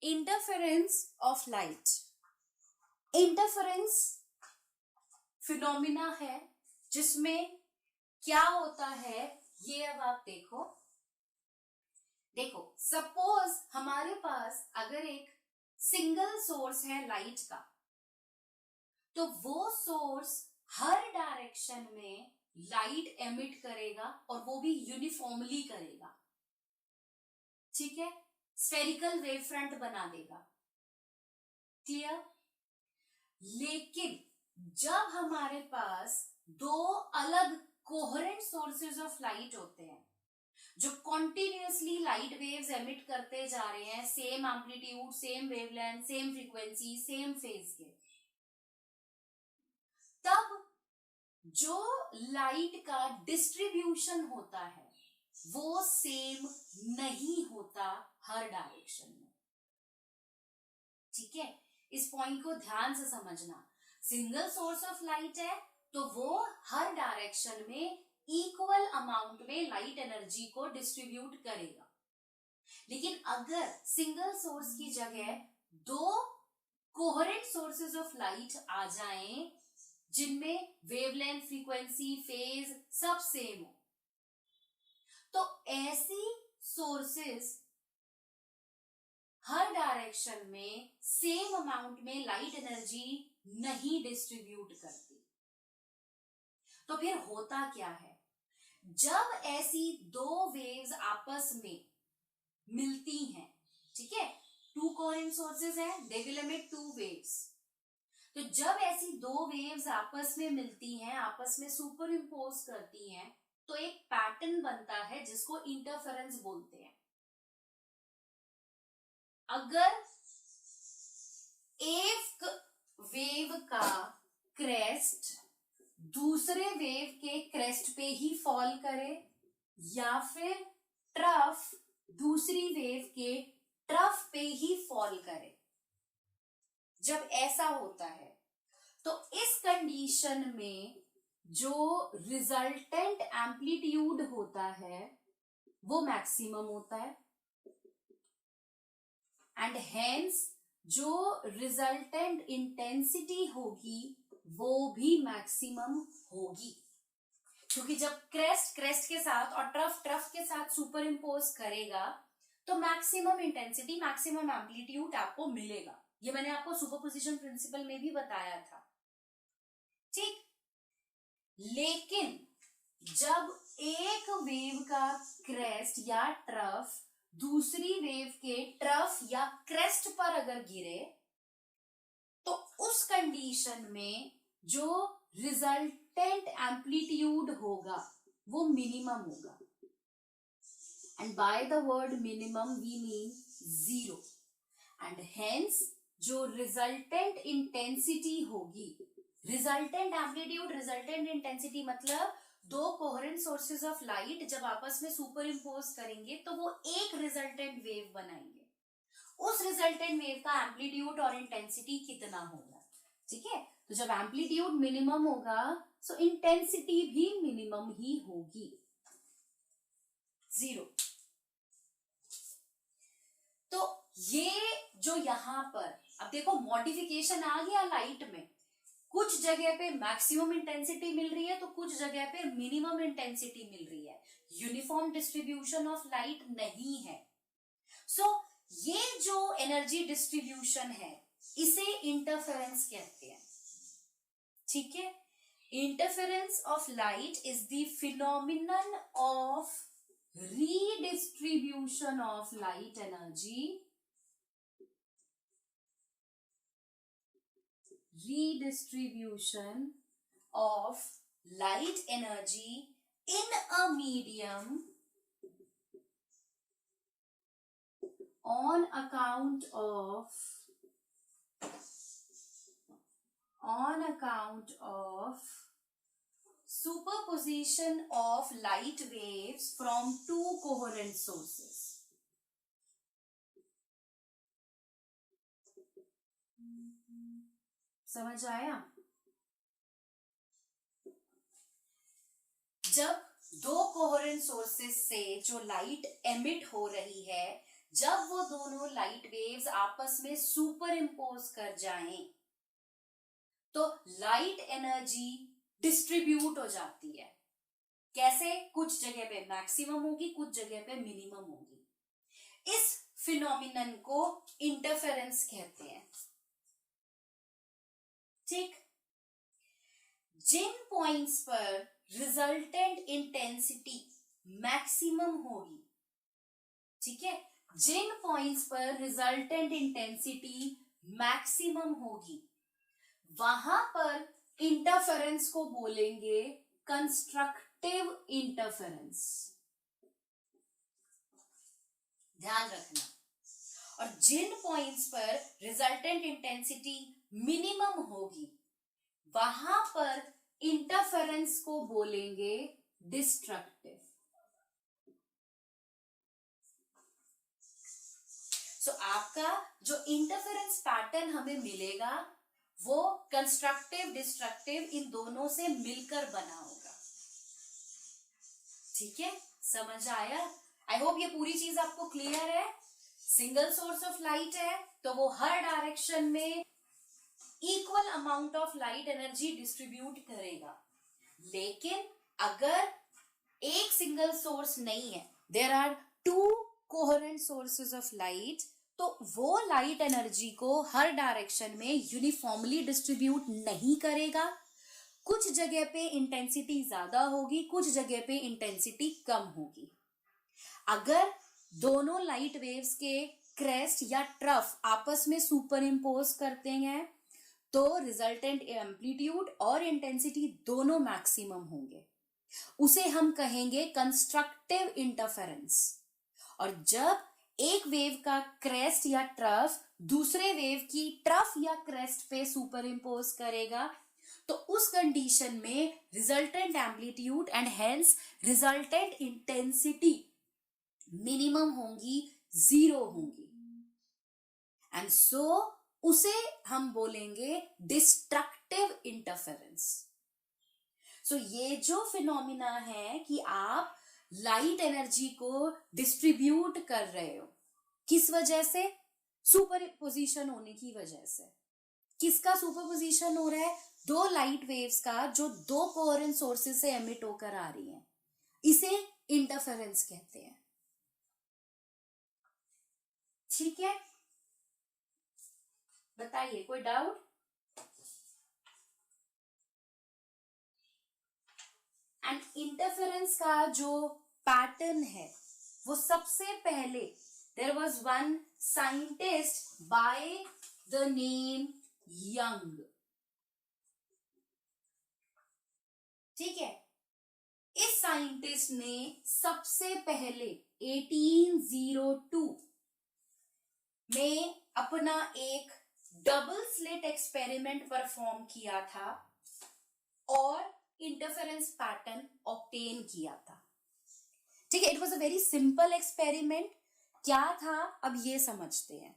Interference of light. Interference phenomena है जिसमें क्या होता है ये अब आप देखो। सपोज हमारे पास अगर एक सिंगल सोर्स है लाइट का, तो वो सोर्स हर डायरेक्शन में लाइट एमिट करेगा और वो भी यूनिफॉर्मली करेगा। ठीक है, स्फेरिकल वेव फ्रंट बना देगा। क्लियर? लेकिन जब हमारे पास दो अलग कोहेरेंट सोर्सेज ऑफ लाइट होते हैं जो कॉन्टिन्यूअसली लाइट वेव्स एमिट करते जा रहे हैं, same amplitude, same wavelength, same frequency, same phase के, तब जो लाइट का डिस्ट्रीब्यूशन होता है वो सेम नहीं होता हर डायरेक्शन में। ठीक है, इस पॉइंट को ध्यान से समझना। सिंगल सोर्स ऑफ लाइट है तो वो हर डायरेक्शन में इक्वल अमाउंट में लाइट एनर्जी को डिस्ट्रीब्यूट करेगा। लेकिन अगर सिंगल सोर्स की जगह दो कोहेरेंट सोर्सेज ऑफ लाइट आ जाएं जिनमें वेवलेंथ, फ्रीक्वेंसी, फेज सब सेम हो, तो ऐसी सोर्सेज हर डायरेक्शन में सेम अमाउंट में लाइट एनर्जी नहीं डिस्ट्रीब्यूट करती। तो फिर होता क्या है, जब ऐसी दो वेव्स आपस में मिलती हैं, ठीक है, टू कोहेरेंट सोर्सेज हैं, they will emit two waves. तो जब ऐसी दो वेव्स आपस में मिलती हैं, आपस में सुपर इम्पोज करती हैं, तो एक पैटर्न बनता है जिसको इंटरफेरेंस बोलते हैं। अगर एक वेव का क्रेस्ट दूसरे वेव के क्रेस्ट पे ही फॉल करे या फिर ट्रफ दूसरी वेव के ट्रफ पे ही फॉल करे, जब ऐसा होता है तो इस कंडीशन में जो रिजल्टेंट एम्पलीट्यूड होता है वो मैक्सिमम होता है एंड हेंस जो रिजल्टेंट इंटेंसिटी होगी वो भी मैक्सिमम होगी। क्योंकि जब क्रेस्ट के साथ और ट्रफ के साथ सुपर इम्पोज करेगा तो मैक्सिमम इंटेंसिटी, मैक्सिमम एम्पलीट्यूड आपको मिलेगा। ये मैंने आपको सुपरपोजिशन प्रिंसिपल में भी बताया था। ठीक, लेकिन जब एक वेव का क्रेस्ट या ट्रफ दूसरी वेव के ट्रफ या क्रेस्ट पर अगर गिरे तो उस कंडीशन में जो रिजल्टेंट एम्पलीट्यूड होगा वो मिनिमम होगा। And by the word minimum we mean zero. And hence जो रिजल्टेंट इंटेंसिटी होगी, रिजल्टेंट एम्पलीट्यूड, रिजल्टेंट इंटेंसिटी मतलब दो कोहेरेंट सोर्सेज ऑफ लाइट जब आपस में सुपर इम्पोज करेंगे तो वो एक रिजल्टेंट वेव बनाएंगे। उस रिजल्टेंट वेव का एम्पलीट्यूड और इंटेंसिटी कितना होगा? ठीक है, तो जब एम्पलीट्यूड मिनिमम होगा सो इंटेंसिटी भी मिनिमम ही होगी, जीरो। तो ये जो यहां पर अब देखो मॉडिफिकेशन आ गया लाइट में, कुछ जगह पे मैक्सिमम इंटेंसिटी मिल रही है तो कुछ जगह पे मिनिमम इंटेंसिटी मिल रही है। यूनिफॉर्म डिस्ट्रीब्यूशन ऑफ लाइट नहीं है। सो ये जो एनर्जी डिस्ट्रीब्यूशन है इसे इंटरफेरेंस कहते हैं। ठीक है, interference of light is the phenomenon of redistribution of light energy, redistribution of light energy in a medium on account of superposition of light waves from two coherent sources. समझ आया? जब दो कोहेरेंट सोर्सेस से जो light emit हो रही है जब वो दोनों लाइट वेव्स आपस में सुपर इम्पोज कर जाएं तो लाइट एनर्जी डिस्ट्रीब्यूट हो जाती है। कैसे? कुछ जगह पे मैक्सिमम होगी, कुछ जगह पे मिनिमम होगी। इस फिनोमिनन को इंटरफेरेंस कहते हैं। ठीक, जिन पॉइंट्स पर रिजल्टेंट इंटेंसिटी मैक्सिमम होगी, ठीक है, जिन पॉइंट्स पर रिजल्टेंट इंटेंसिटी मैक्सिमम होगी वहां पर इंटरफेरेंस को बोलेंगे कंस्ट्रक्टिव इंटरफेरेंस। ध्यान रखना। और जिन पॉइंट्स पर रिजल्टेंट इंटेंसिटी मिनिमम होगी वहां पर इंटरफेरेंस को बोलेंगे डिस्ट्रक्टिव। सो आपका जो इंटरफेरेंस पैटर्न हमें मिलेगा वो कंस्ट्रक्टिव डिस्ट्रक्टिव इन दोनों से मिलकर बना होगा। ठीक है, समझ आया? आई होप ये पूरी चीज आपको क्लियर है। सिंगल सोर्स ऑफ लाइट है तो वो हर डायरेक्शन में equal amount of light energy distribute करेगा। लेकिन अगर एक सिंगल सोर्स नहीं है, there are two coherent sources of light, तो वो लाइट एनर्जी को हर डायरेक्शन में यूनिफॉर्मली डिस्ट्रीब्यूट नहीं करेगा। कुछ जगह पे इंटेंसिटी ज्यादा होगी, कुछ जगह पे इंटेंसिटी कम होगी। अगर दोनों लाइट वेव्स के क्रेस्ट या ट्रफ आपस में सुपर इम्पोज करते हैं तो रिजल्टेंट एम्पलीट्यूड और इंटेंसिटी दोनों मैक्सिमम होंगे। उसे हम कहेंगे कंस्ट्रक्टिव इंटरफेरेंस। और जब एक वेव का क्रेस्ट या ट्रफ दूसरे वेव की ट्रफ या क्रेस्ट पे सुपर इम्पोज करेगा तो उस कंडीशन में resultant amplitude and hence resultant intensity minimum होंगी, जीरो होंगी। एंड सो उसे हम बोलेंगे डिस्ट्रक्टिव इंटरफेरेंस। सो ये जो फिनोमिना है कि आप लाइट एनर्जी को डिस्ट्रीब्यूट कर रहे हो, किस वजह से? सुपरपोजिशन होने की वजह से। किसका सुपरपोजिशन हो रहा है? दो लाइट वेव्स का जो दो कोहेरेंट सोर्सेज से एमिट होकर आ रही हैं। इसे इंटरफेरेंस कहते हैं। ठीक है, बताइए कोई डाउट? एंड इंटरफेरेंस का जो पैटर्न है वो सबसे पहले there was one scientist by the name Young. ठीक है, इस साइंटिस्ट ने सबसे पहले 1802 में अपना एक डबल स्लिट एक्सपेरिमेंट परफॉर्म किया था और इंटरफेरेंस पैटर्न ऑब्टेन किया था। ठीक है, it was a very simple experiment. क्या था अब ये समझते हैं।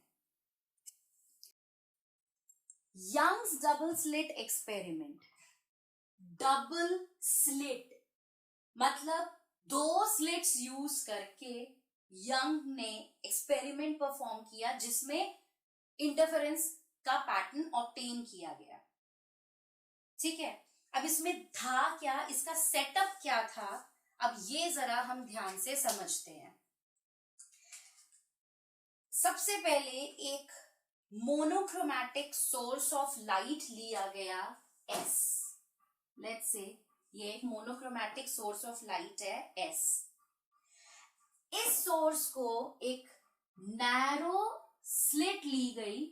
Young's double slit experiment. Double slit मतलब दो स्लिट्स यूज करके यंग ने एक्सपेरिमेंट परफॉर्म किया जिसमें इंटरफेरेंस का पैटर्न ऑब्टेन किया गया। ठीक है, अब इसमें था क्या, इसका सेटअप क्या था, अब ये जरा हम ध्यान से समझते हैं। सबसे पहले एक मोनोक्रोमैटिक सोर्स ऑफ लाइट लिया गया S। लेट्स से ये एक मोनोक्रोमैटिक सोर्स ऑफ लाइट है S। इस सोर्स को एक नैरो स्लिट ली गई।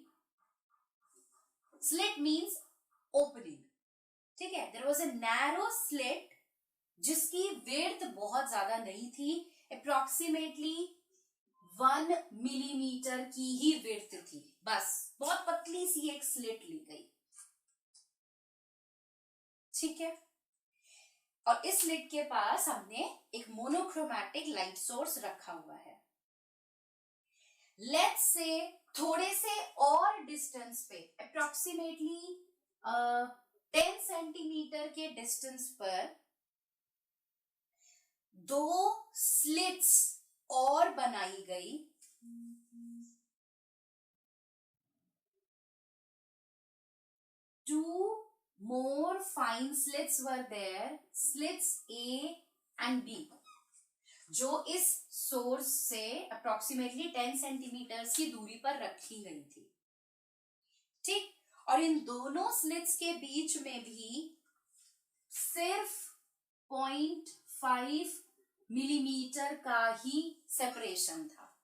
Slit means opening. ठीक है, there was a narrow slit जिसकी विड्थ बहुत ज्यादा नहीं थी, अप्रोक्सीमेटली 1 मिलीमीटर की ही विड्थ थी, बस बहुत पतली सी एक स्लिट ली गई। ठीक है, और इस स्लिट के पास हमने एक मोनोक्रोमैटिक लाइट सोर्स रखा हुआ है। लेट्स से थोड़े से और डिस्टेंस पे अप्रोक्सीमेटली 10 सेंटीमीटर के डिस्टेंस पर दो स्लिट्स और बनाई गई two more fine slits were there, slits A and B, जो इस सोर्स से अप्रोक्सीमेटली 10 सेंटीमीटर्स की दूरी पर रखी गई थी, ठीक। और इन दोनों स्लिट्स के बीच में भी सिर्फ 0.5 मिलीमीटर का ही सेपरेशन था,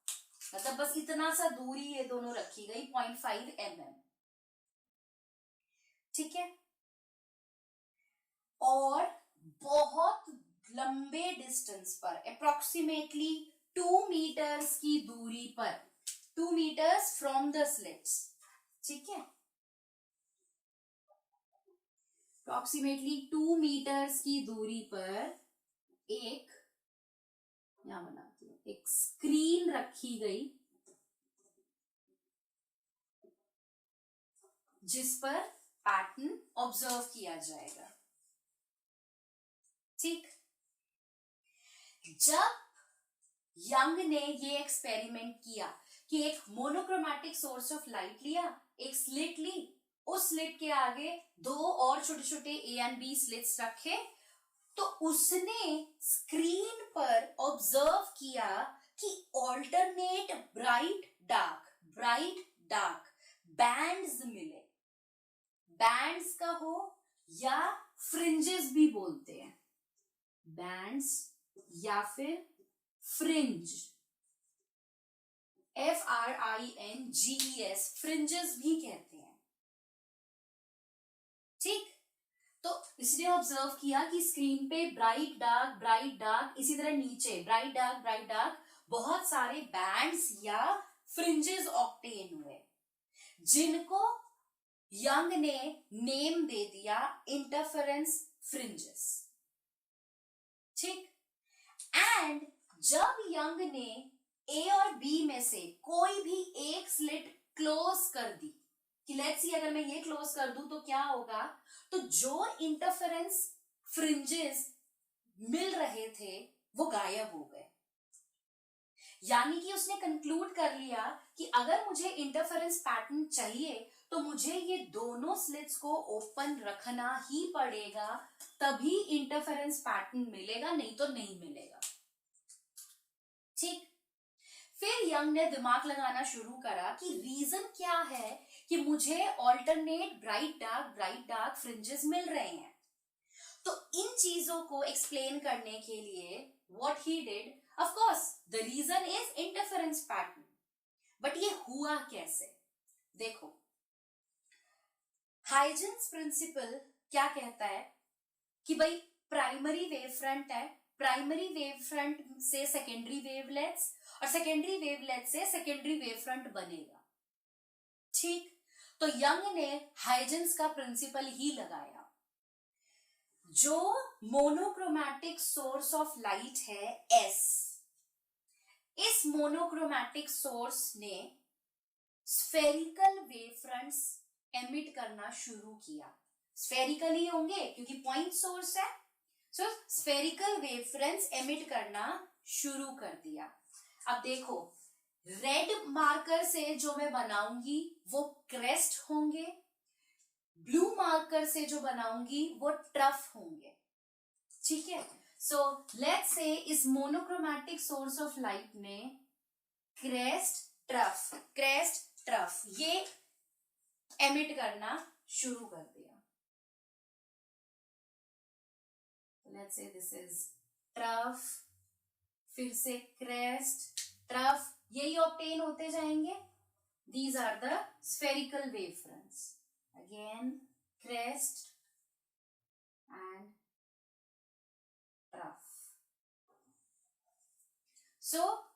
मतलब बस इतना सा दूरी ये दोनों रखी गई, 0.5 mm, ठीक है। और बहुत लंबे डिस्टेंस पर अप्रोक्सीमेटली 2 मीटर्स की दूरी पर, 2 मीटर्स फ्रॉम द स्लिट्स, ठीक है, अप्रोक्सीमेटली 2 मीटर्स की दूरी पर एक, यहां बनाती हूं, एक स्क्रीन रखी गई जिस पर पैटर्न ऑब्जर्व किया जाएगा, ठीक। जब यंग ने ये एक्सपेरिमेंट किया कि एक मोनोक्रोमैटिक सोर्स ऑफ लाइट लिया, एक स्लिट ली, उस स्लिट के आगे 2 और छोटे छोटे ए एंड बी स्लिट्स रखे, तो उसने स्क्रीन पर ऑब्जर्व किया कि ऑल्टरनेट ब्राइट डार्क बैंड्स मिले, बैंड्स का हो या फ्रिंजेस भी बोलते हैं, बैंड्स या फिर फ्रिंज, FRINGES, फ्रिंजेस भी कहते हैं, ठीक। तो इसने ऑब्जर्व किया कि स्क्रीन पे ब्राइट डार्क, इसी तरह नीचे ब्राइट डार्क बहुत सारे बैंड्स या फ्रिंजेस ऑब्टेन हुए, जिनको यंग ने नेम दे दिया इंटरफेरेंस फ्रिंजेस, ठीक। एंड जब यंग ने ए और बी में से कोई भी एक स्लिट क्लोज कर दी, कि लेट्स सी अगर मैं ये क्लोज कर दूं तो क्या होगा, तो जो इंटरफेरेंस फ्रिंजेस मिल रहे थे वो गायब हो गए, यानी कि उसने कंक्लूड कर लिया कि अगर मुझे इंटरफेरेंस पैटर्न चाहिए तो मुझे ये दोनों स्लिट्स को ओपन रखना ही पड़ेगा, तभी इंटरफेरेंस पैटर्न मिलेगा, नहीं तो नहीं मिलेगा, ठीक। फिर यंग ने दिमाग लगाना शुरू करा कि रीजन क्या है कि मुझे ऑल्टरनेट ब्राइट डार्क फ्रिंजेस मिल रहे हैं। तो इन चीजों को एक्सप्लेन करने के लिए what he did, of course the reason is interference pattern, but ये हुआ कैसे, देखो हाइजेंस प्रिंसिपल क्या कहता है कि भाई प्राइमरी वेव फ्रंट है, प्राइमरी वेव फ्रंट से सेकेंडरी वेवलेट्स और सेकेंडरी वेवलेट से सेकेंडरी वेव फ्रंट बनेगा, ठीक। तो यंग ने हाइजेंस का प्रिंसिपल ही लगाया, जो मोनोक्रोमैटिक सोर्स ऑफ लाइट है एस, इस मोनोक्रोमैटिक सोर्स ने स्फेरिकल वेव फ्रंट्स एमिट करना शुरू किया, स्फेरिकल ही होंगे क्योंकि पॉइंट सोर्स है, सो स्फेरिकल वेव फ्रंट्स एमिट करना शुरू कर दिया। अब देखो रेड मार्कर से जो मैं बनाऊंगी वो क्रेस्ट होंगे, ब्लू मार्कर से जो बनाऊंगी वो ट्रफ होंगे, ठीक है। सो लेट्स से इस मोनोक्रोमैटिक सोर्स ऑफ लाइट में क्रेस्ट ट्रफ ये एमिट करना शुरू कर दिया, let's say this is trough, फिर से क्रेस्ट ट्रफ, यही ऑब्टेन होते जाएंगे, these are the spherical wave fronts, again crest and trough. So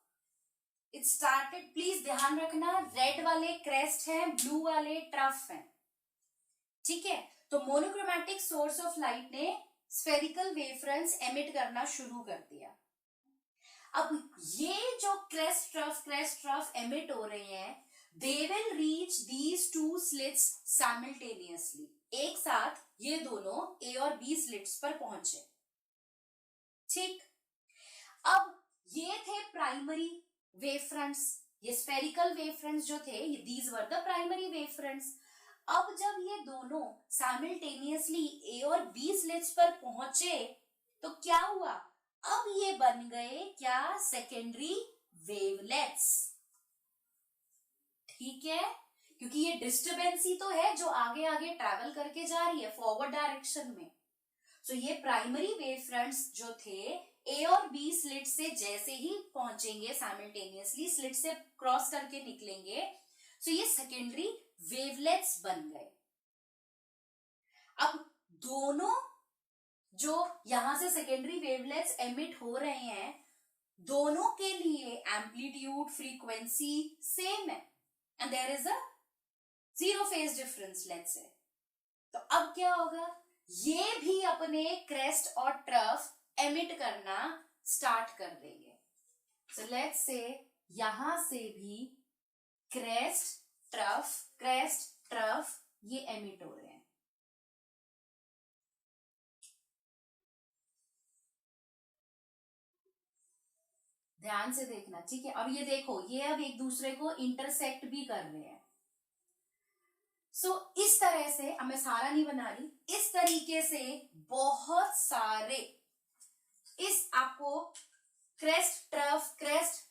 it started, please ध्यान रखना रेड वाले क्रेस्ट हैं, ब्लू वाले ट्रफ हैं, ठीक है। तो मोनोक्रोमैटिक सोर्स ऑफ लाइट ने स्फेरिकल वेव फ्रंट्स एमिट करना शुरू कर दिया। अब ये जो क्रेस्ट ट्रफ एमिट हो रहे हैं, they will reach these two slits simultaneously, एक साथ ये दोनों ए और बी स्लिट्स पर पहुंचे, ठीक। अब ये थे प्राइमरी वेव फ्रंट्स, ये स्फेरिकल वेव फ्रंट्स जो थे, these were the primary wave fronts. अब जब ये दोनों साइमल्टेनियसली ए और बी स्लिट्स पर पहुंचे तो क्या हुआ, अब ये बन गए क्या, सेकेंडरी वेवलेट्स। ठीक है, क्योंकि ये डिस्टर्बेंस ही तो है जो आगे आगे ट्रैवल करके जा रही है फॉरवर्ड डायरेक्शन में। सो ये प्राइमरी वेव फ्रंट्स जो थे ए और बी स्लिट से जैसे ही पहुंचेंगे साइमल्टेनियसली, स्लिट से क्रॉस करके निकलेंगे, सो ये सेकेंडरी वेवलेट्स बन गए। अब दोनों जो यहां से सेकेंडरी वेवलेट्स एमिट हो रहे हैं, दोनों के लिए एम्पलीट्यूड फ्रीक्वेंसी सेम है and there is a zero phase difference let's say. तो अब क्या होगा, ये भी अपने क्रेस्ट और ट्रफ एमिट करना स्टार्ट कर देंगे। सो लेट्स से यहां से भी क्रेस्ट ट्रफ ये एमिट हो रहे हैं। ध्यान से देखना, ठीक है। अब ये देखो, ये अब एक दूसरे को इंटरसेक्ट भी कर रहे हैं। सो इस तरह से, अब मैं सारा नहीं बना रही, इस तरीके से बहुत सारे इस आपको क्रेस्ट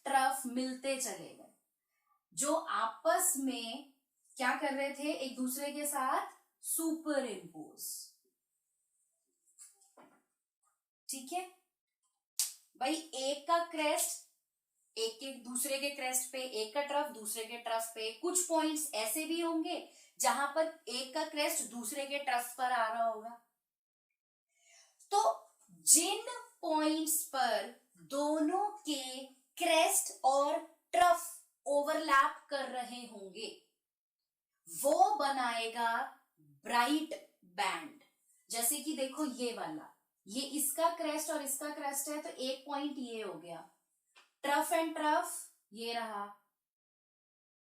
ट्रफ मिलते चले गए, जो आपस में क्या कर रहे थे, एक दूसरे के साथ सुपर इम्पोज। ठीक है भाई, एक का क्रेस्ट एक दूसरे के क्रेस्ट पे, एक का ट्रफ दूसरे के ट्रफ पे। कुछ पॉइंट्स ऐसे भी होंगे जहां पर एक का क्रेस्ट दूसरे के ट्रफ पर आ रहा होगा। तो जिन पॉइंट्स पर दोनों के क्रेस्ट और ट्रफ ओवरलैप कर रहे होंगे, वो बनाएगा ब्राइट बैंड। जैसे कि देखो ये वाला, ये इसका क्रेस्ट और इसका क्रेस्ट है, तो एक पॉइंट ये हो गया, ट्रफ एंड ट्रफ ये रहा,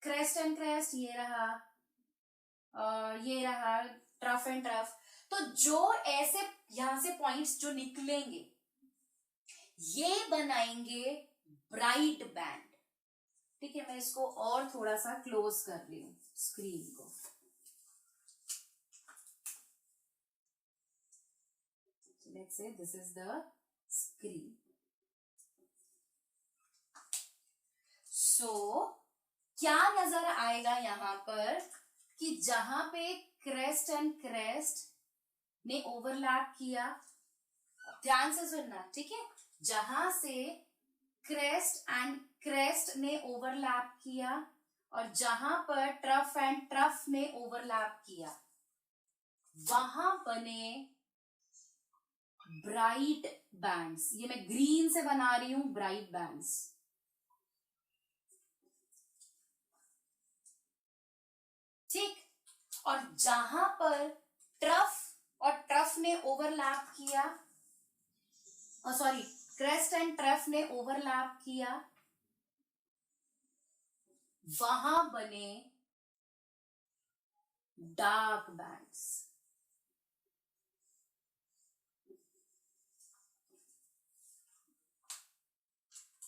क्रेस्ट एंड क्रेस्ट ये रहा, और ये रहा ट्रफ एंड ट्रफ। तो जो ऐसे यहां से पॉइंट्स जो निकलेंगे, ये बनाएंगे ब्राइट बैंड। ठीक है, मैं इसको और थोड़ा सा क्लोज कर रही हूं स्क्रीन को। Let's say this is the screen. So क्या नजर आएगा यहां पर कि जहां पे क्रेस्ट एंड क्रेस्ट ने ओवरलैप किया, ध्यान से सुनना, ठीक है, जहां से क्रेस्ट एंड क्रेस्ट ने ओवरलैप किया और जहां पर ट्रफ एंड ट्रफ ने ओवरलैप किया, वहां बने ब्राइट बैंड्स। ये मैं ग्रीन से बना रही हूं, ब्राइट बैंड्स। ठीक, और जहां पर ट्रफ और ट्रफ ने ओवरलैप किया, सॉरी, क्रेस्ट एंड ट्रफ ने ओवरलैप किया, वहां बने डार्क बैंड्स।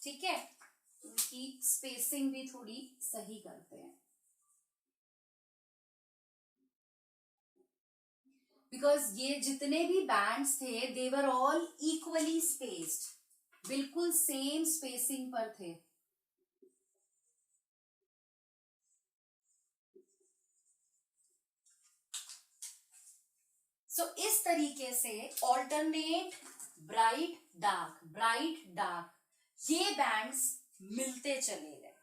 ठीक है, उनकी स्पेसिंग भी थोड़ी सही करते हैं, बिकॉज ये जितने भी बैंड्स थे दे वर ऑल इक्वली स्पेस्ड, बिल्कुल सेम स्पेसिंग पर थे। सो इस तरीके से ऑल्टरनेट ब्राइट डार्क ये बैंड्स मिलते चले गए।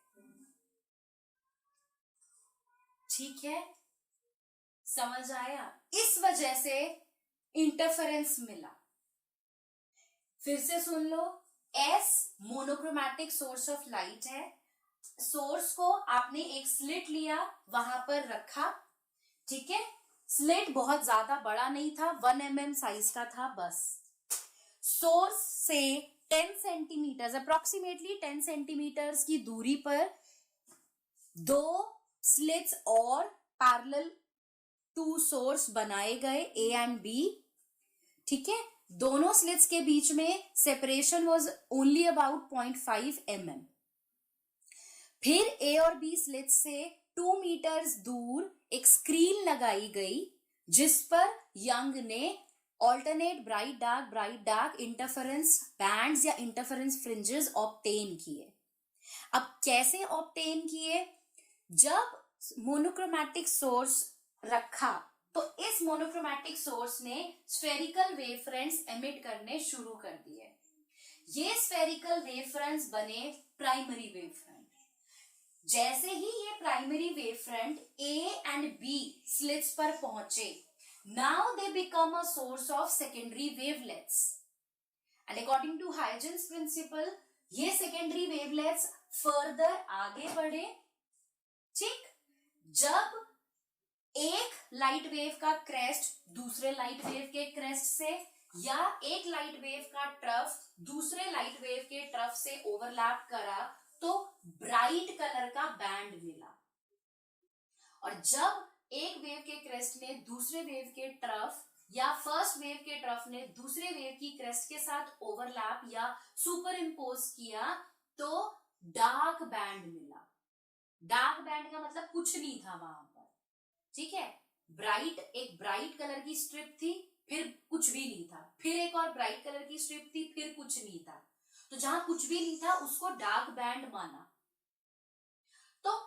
ठीक है, समझ आया? इस वजह से इंटरफेरेंस मिला। फिर से सुन लो, as monochromatic source of light है। सोर्स को आपने एक स्लिट लिया, वहां पर रखा, ठीक है, स्लिट बहुत ज्यादा बड़ा नहीं था, 1 mm साइज का था बस। सोर्स से 10 सेंटीमीटर, अप्रोक्सीमेटली 10 सेंटीमीटर की दूरी पर दो स्लिट्स और पैरेलल टू सोर्स बनाए गए, ए एंड बी। ठीक है, दोनों स्लिट्स के बीच में separation was only about 0.5 mm। फिर ए और बी स्लिट्स से 2 मीटर्स दूर एक स्क्रीन लगाई गई जिस पर यंग ने alternate bright dark interference bands या इंटरफेरेंस फ्रिंजेस ऑब्टेन किए। अब कैसे ऑब्टेन किए? जब मोनोक्रोमैटिक सोर्स रखा तो इस मोनोक्रोमैटिक सोर्स ने स्फेरिकल वेवफ्रंट्स एमिट करने शुरू कर दिए। ये स्फेरिकल वेवफ्रंट्स बने प्राइमरी वेवफ्रंट। जैसे ही ये primary wavefront A and B slits पर पहुंचे, now they become a source of secondary wavelets and according to Huygens principle ये सेकेंडरी वेवलेट्स फर्दर आगे बढ़े। ठीक, जब एक लाइट वेव का क्रेस्ट दूसरे लाइट वेव के क्रेस्ट से या एक लाइट वेव का ट्रफ दूसरे लाइट वेव के ट्रफ से ओवरलैप करा तो ब्राइट कलर का बैंड मिला। और जब एक वेव के क्रेस्ट ने दूसरे वेव के ट्रफ या फर्स्ट वेव के ट्रफ ने दूसरे वेव की क्रेस्ट के साथ ओवरलैप या सुपर इम्पोज किया तो डार्क बैंड मिला। डार्क बैंड का मतलब कुछ नहीं था वहां पर। ठीक है, एक ब्राइट कलर की स्ट्रिप थी, फिर कुछ भी नहीं था, फिर एक और ब्राइट कलर की स्ट्रिप थी, फिर कुछ नहीं था। तो जहां कुछ भी नहीं था उसको डार्क बैंड माना। तो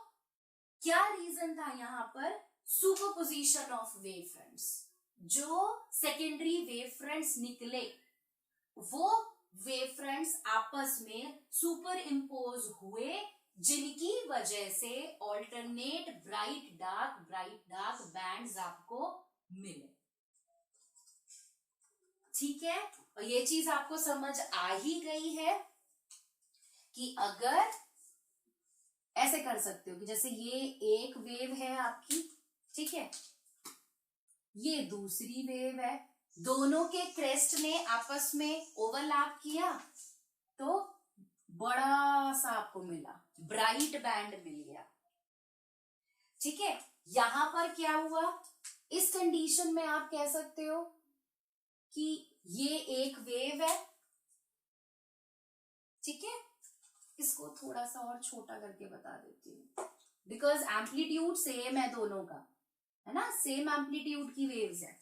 क्या रीजन था यहां पर? Superposition of wave fronts. जो सेकेंडरी वेव फ्रंट्स निकले वो वेव फ्रंट्स आपस में सुपर इम्पोज हुए, जिनकी वजह से ऑल्टरनेट ब्राइट डार्क बैंड्स आपको मिले। ठीक है, और ये चीज आपको समझ आ ही गई है कि अगर ऐसे कर सकते हो कि जैसे ये एक वेव है आपकी, ठीक है, ये दूसरी वेव है, दोनों के क्रेस्ट ने आपस में ओवरलैप किया तो बड़ा सा आपको मिला, ब्राइट बैंड मिल गया। ठीक है, यहां पर क्या हुआ? इस कंडीशन में आप कह सकते हो कि ये एक वेव है। ठीक है, इसको थोड़ा सा और छोटा करके बता देती हूँ बिकॉज एम्पलीट्यूड सेम है दोनों का, है ना, सेम एम्पलीट्यूड की वेव्स है।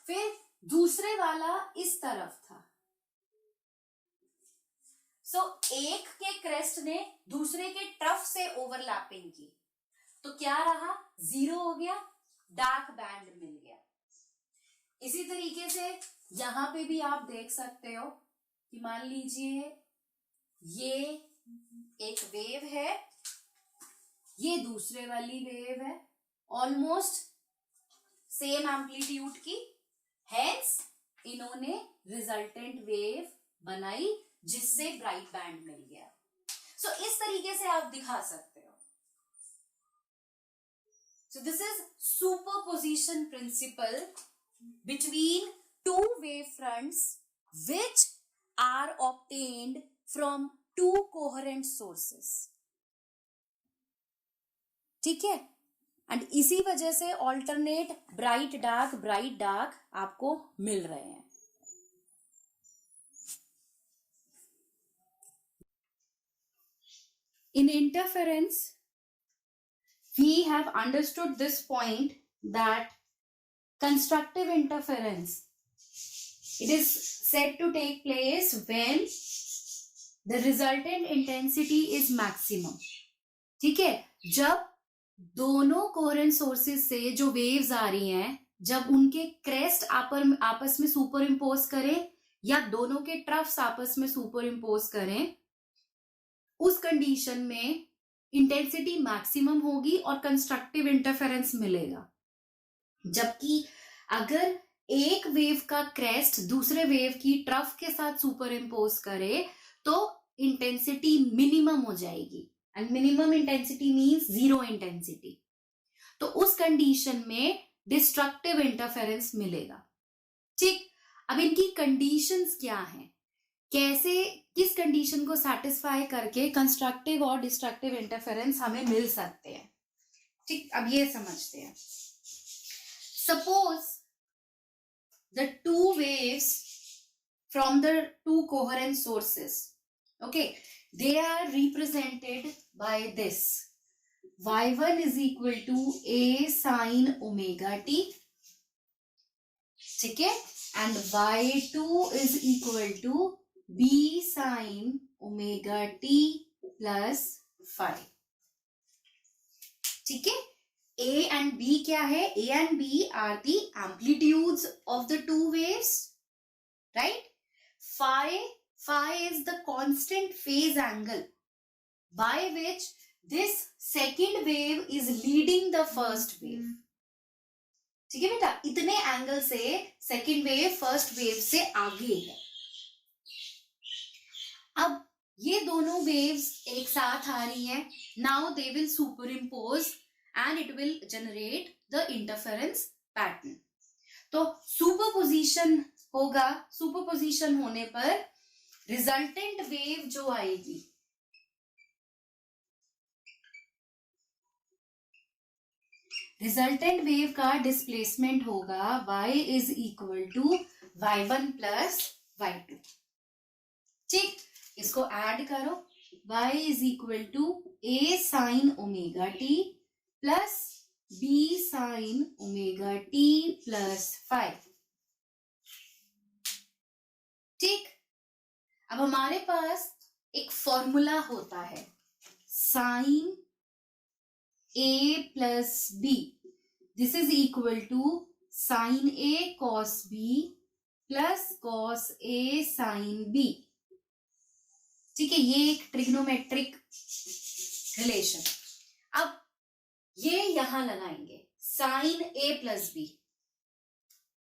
फिर दूसरे वाला इस तरफ था, एक के क्रेस्ट ने दूसरे के ट्रफ से ओवरलैपिंग की तो क्या रहा? 0 हो गया, डार्क बैंड मिल गया। इसी तरीके से यहां पे भी आप देख सकते हो कि मान लीजिए ये एक वेव है, ये दूसरे वाली वेव है, ऑलमोस्ट सेम एम्पलीट्यूड की, हेंस इन्होंने रिजल्टेंट वेव बनाई जिससे ब्राइट बैंड मिल गया। सो इस तरीके से आप दिखा सकते हो। So this is superposition principle between two wave fronts which are obtained from two coherent sources. ठीक है, एंड इसी वजह से ऑल्टरनेट ब्राइट डार्क आपको मिल रहे हैं। In interference, we have understood this point that constructive interference, it is said to take place when the resultant intensity is maximum. ठीक है, जब दोनों कोहेरेंट सोर्सेस से जो वेव्स आ रही हैं, जब उनके क्रेस्ट आपस में सुपर इम्पोज करें या दोनों के ट्रफ्स आपस में सुपर इम्पोज करें, उस कंडीशन में इंटेंसिटी मैक्सिमम होगी और कंस्ट्रक्टिव इंटरफेरेंस मिलेगा। जबकि अगर एक वेव का क्रेस्ट दूसरे वेव की ट्रफ के साथ सुपर इम्पोज करे तो इंटेंसिटी मिनिमम हो जाएगी, and minimum intensity means 0 intensity. तो उस कंडीशन में डिस्ट्रक्टिव इंटरफेरेंस मिलेगा। ठीक, अब इनकी कंडीशंस क्या हैं, कैसे किस कंडीशन को सेटिस्फाई करके कंस्ट्रक्टिव और डिस्ट्रक्टिव इंटरफेरेंस हमें मिल सकते हैं। ठीक, अब ये समझते हैं। Suppose the two waves from the two coherent sources, okay, they are represented by this. y1 is equal to a sine omega t, ठीक है, and y2 is equal to b sine omega t plus 5, ठीक है। A and B क्या है? A and B are the amplitudes of the two waves, right? Phi is the constant phase angle by which this second wave is leading the first wave, ठीक है बेटा, इतने angle से second wave first wave से आगे है। अब ये दोनों वेव्स एक साथ आ रही है, now they will superimpose and it will generate the interference pattern. तो सुपरपोजिशन होगा, सुपरपोजिशन होने पर रिजल्टेंट वेव जो आएगी, रिजल्टेंट वेव का डिस्प्लेसमेंट होगा y is equal to y1 plus y2, ठीक। इसको ऐड करो, y is equal to a sine omega t plus b sine omega t plus 5, ठीक। अब हमारे पास एक फॉर्मूला होता है sine a plus b, this is equal to sine a cos b plus cos a sine b, ठीक है। ये एक ट्रिग्नोमेट्रिक रिलेशन। अब ये यहां लगाएंगे साइन a प्लस बी,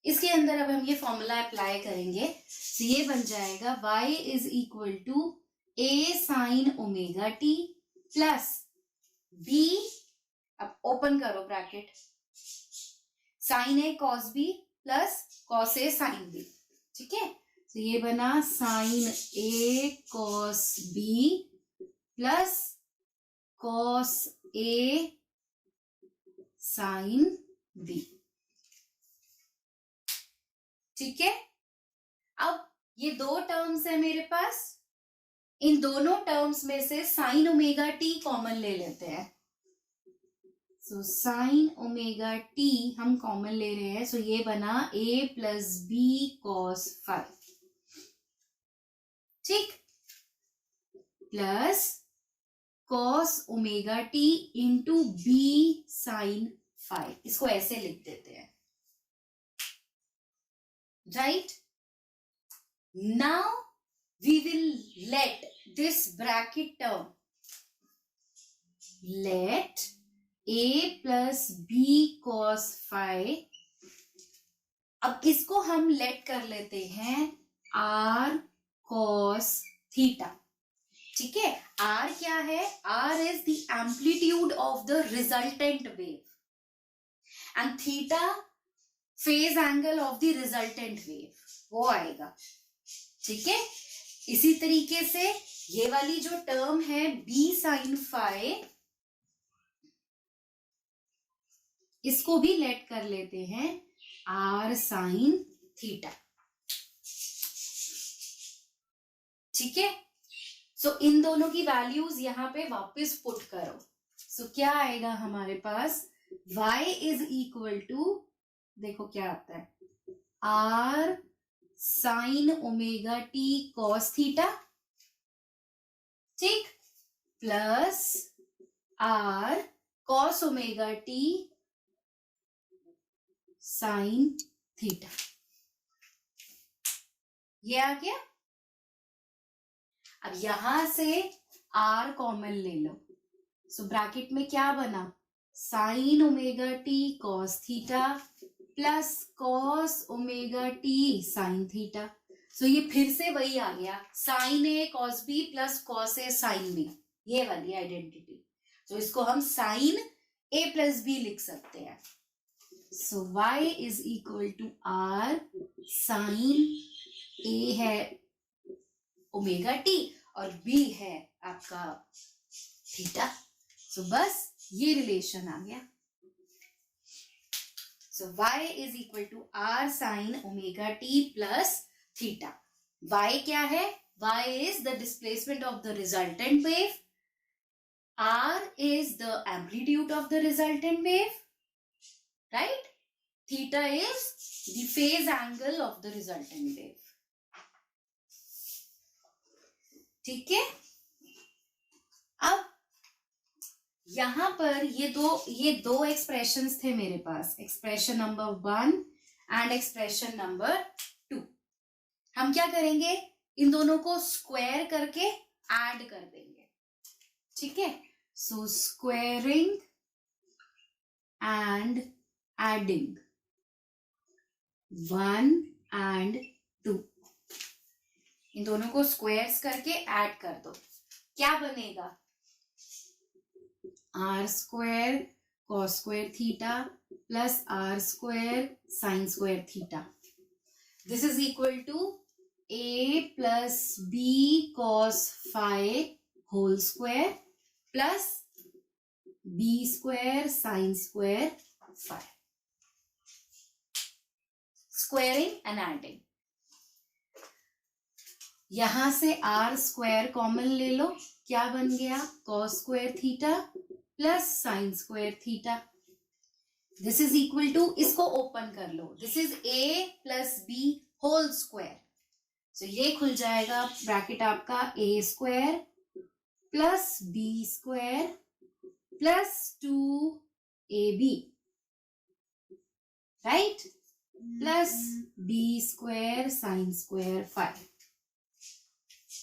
इसके अंदर अब हम ये फॉर्मूला अप्लाई करेंगे, तो ये बन जाएगा y is equal to a sine omega t plus b, अब ओपन करो bracket, sine a cos b plus cos a sine b, ठीक है। तो ये बना sine a cos b plus cos a sine b, ठीक है। अब ये दो टर्म्स है मेरे पास, इन दोनों टर्म्स में से साइन ओमेगा टी कॉमन ले लेते हैं, सो साइन ओमेगा टी हम कॉमन ले रहे हैं, सो ये बना a प्लस बी कॉस 5, ठीक, plus cos omega t into b sine 5, इसको ऐसे लिख देते हैं, right. Now we will let this bracket term, let a plus b cos 5, अब इसको हम लेट कर लेते हैं r कॉस थीटा, ठीक है। r क्या है? r is the amplitude of the resultant wave and theta phase angle of the resultant wave, वो आएगा, ठीक है। इसी तरीके से ये वाली जो टर्म है b साइन 5, इसको भी लेट कर लेते हैं r साइन थीटा, ठीक है। सो इन दोनों की वैल्यूज यहां पे वापस पुट करो, सो क्या आएगा हमारे पास, y इज इक्वल टू, देखो क्या आता है, r sine omega t cos theta, ठीक, plus r cos omega t sine theta, ये आ गया। अब यहां से r कॉमन ले लो, सो ब्रैकेट में क्या बना, sine omega t cos theta plus cos omega t sine theta, so ये फिर से वही आ गया, sine A cos B plus cos A sine B, ये वाली आइडेंटिटी। तो इसको हम साइन ए प्लस बी लिख सकते हैं, so y is equal to r sine A है ओमेगा टी और b है आपका थीटा, सो बस ये रिलेशन आ गया। So y is equal to r sin omega t plus theta. Y क्या है? Y is the displacement of the resultant wave R is the amplitude of the resultant wave, right? Theta is the phase angle of the resultant wave. ठीक है, अब यहां पर ये दो expressions थे मेरे पास, expression number 1 and expression number 2. हम क्या करेंगे, इन दोनों को स्क्वायर करके ऐड कर देंगे. ठीक है, so squaring and adding 1 and 2, इन दोनों को स्क्वायर्स करके ऐड कर दो. क्या बनेगा, r square cos square theta plus r square sine square theta. This is equal to a plus b cos phi whole square plus B square sine square phi. Squaring and adding. यहां से are square common ले लो, क्या बन गया, cos square theta plus sine square theta. This is equal to, इसको open कर लो, this is A plus B whole square. So ये खुल जाएगा ब्रैकेट आपका A square plus B square plus 2ab, right, plus B square sine square five.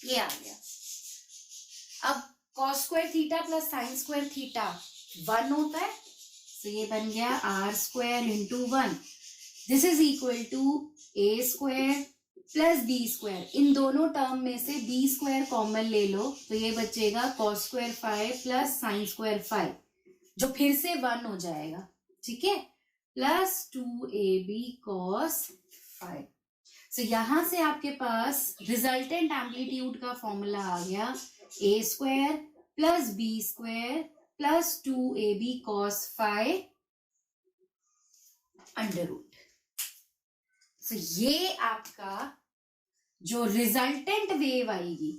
ये आ गया. अब cos square theta plus sine square theta 1 होता है, तो ये बन गया R square into 1. This is equal to A square plus B square. इन दोनों टर्म में से बी स्क्वायर कॉमन ले लो, तो ये बचेगा cos square 5 plus sine square 5, जो फिर से 1 हो जाएगा. ठीक है, प्लस 2ab कॉस 5. सो यहां से आपके पास रिजल्टेंट एम्पलीट्यूड का फॉर्मूला आ गया, A square plus B square plus 2ab cos 5 under root. So ये आपका जो रिजल्टेंट वेव आएगी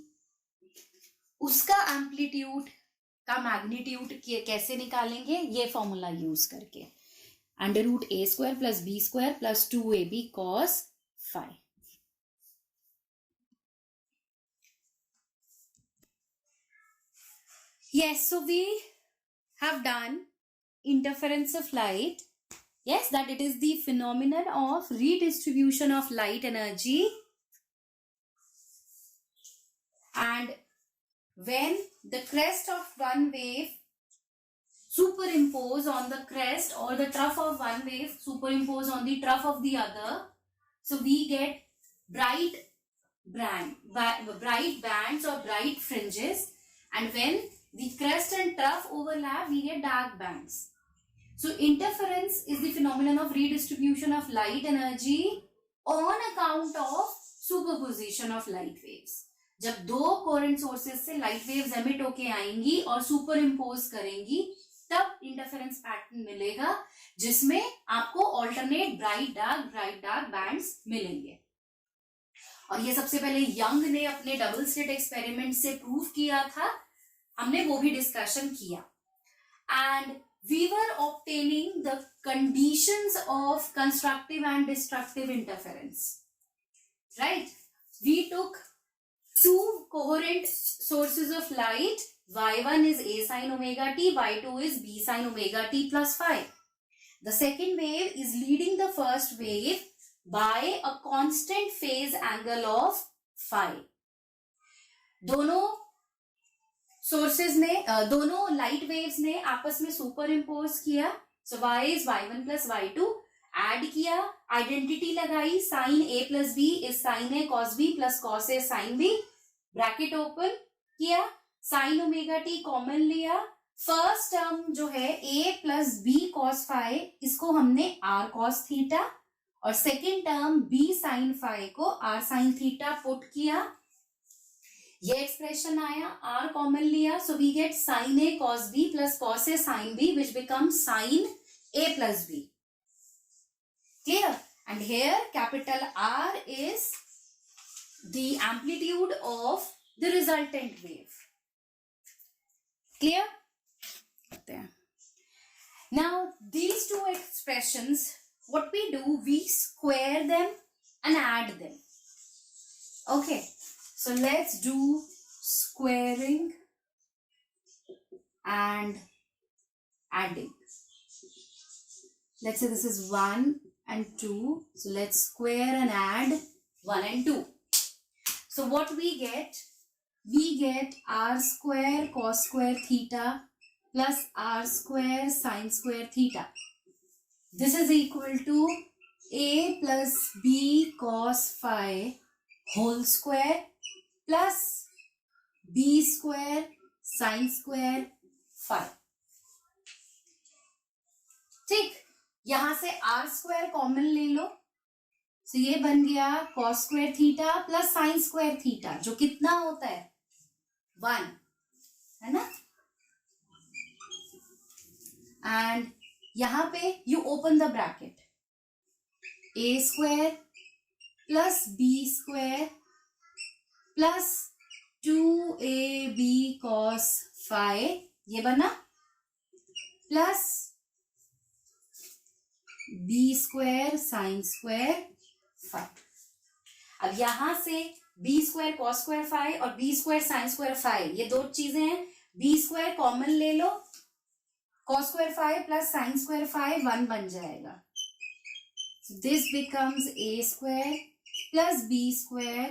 उसका एम्पलीट्यूड का मैग्नीट्यूड कैसे निकालेंगे, ये फॉर्मूला यूज करके, under root A square plus B square plus 2ab cos 5. Yes, so we have done interference of light. Yes, that it is the phenomenon of redistribution of light energy. And when the crest of one wave superimpose on the crest, or the trough of one wave superimpose on the trough of the other, so we get bright bands or bright fringes. And when the crest and trough overlap, we get dark bands. So interference is the phenomenon of redistribution of light energy on account of superposition of light waves. जब दो coherent sources से light waves emit होके आएंगी और super impose करेंगी, तब interference pattern मिलेगा, जिसमें आपको ऑल्टरनेट ब्राइट डार्क बैंड्स मिलेंगे. और ये सबसे पहले यंग ने अपने डबल स्लिट एक्सपेरिमेंट से प्रूव किया था, हमने वो भी डिस्कशन किया. And we were obtaining the conditions of constructive and destructive interference, right. We took two coherent sources of light. Y1 is A sin omega t, Y2 is B sin omega t plus phi. The second wave is leading the first wave by a constant phase angle of phi. दोनों sources ने, दोनों light waves ने आपस में superimpose किया. सो y is y1 plus y2, add किया, identity लगाई, sine a plus b is sine a cos b plus cos a sine b, bracket open किया, साइन ओमेगा टी कॉमन लिया. First term जो है a plus b cos phi, इसको हमने r cos theta, और second term b sine phi को r sine theta put किया. ये एक्सप्रेशन आया, r कॉमन लिया, so we get sine a cos b plus cos a sine b, which become sine a plus b. Clear? And here capital R is the amplitude of the resultant wave. Clear? Now these two expressions, what we do, we square them and add them. Okay, so let's do squaring and adding. Let's say this is 1 and 2. So let's square and add 1 and 2. So what we get? We get r square cos square theta plus r square sin square theta. This is equal to a plus b cos phi whole square plus b square sin square phi. ठीक, यहां से r square common ले लो, तो ये बन गया cos square theta plus sine square theta, जो कितना होता है 1, है ना. एंड यहां पे you open the bracket, a square plus b square plus 2ab cos phi, ये बना, plus b square sine square phi. अब यहां से b square cos square phi और b square sine square phi, ये दो चीजें हैं, b स्क्वायर कॉमन ले लो, cos square phi plus sine square phi 1 बन जाएगा. This becomes a square plus b square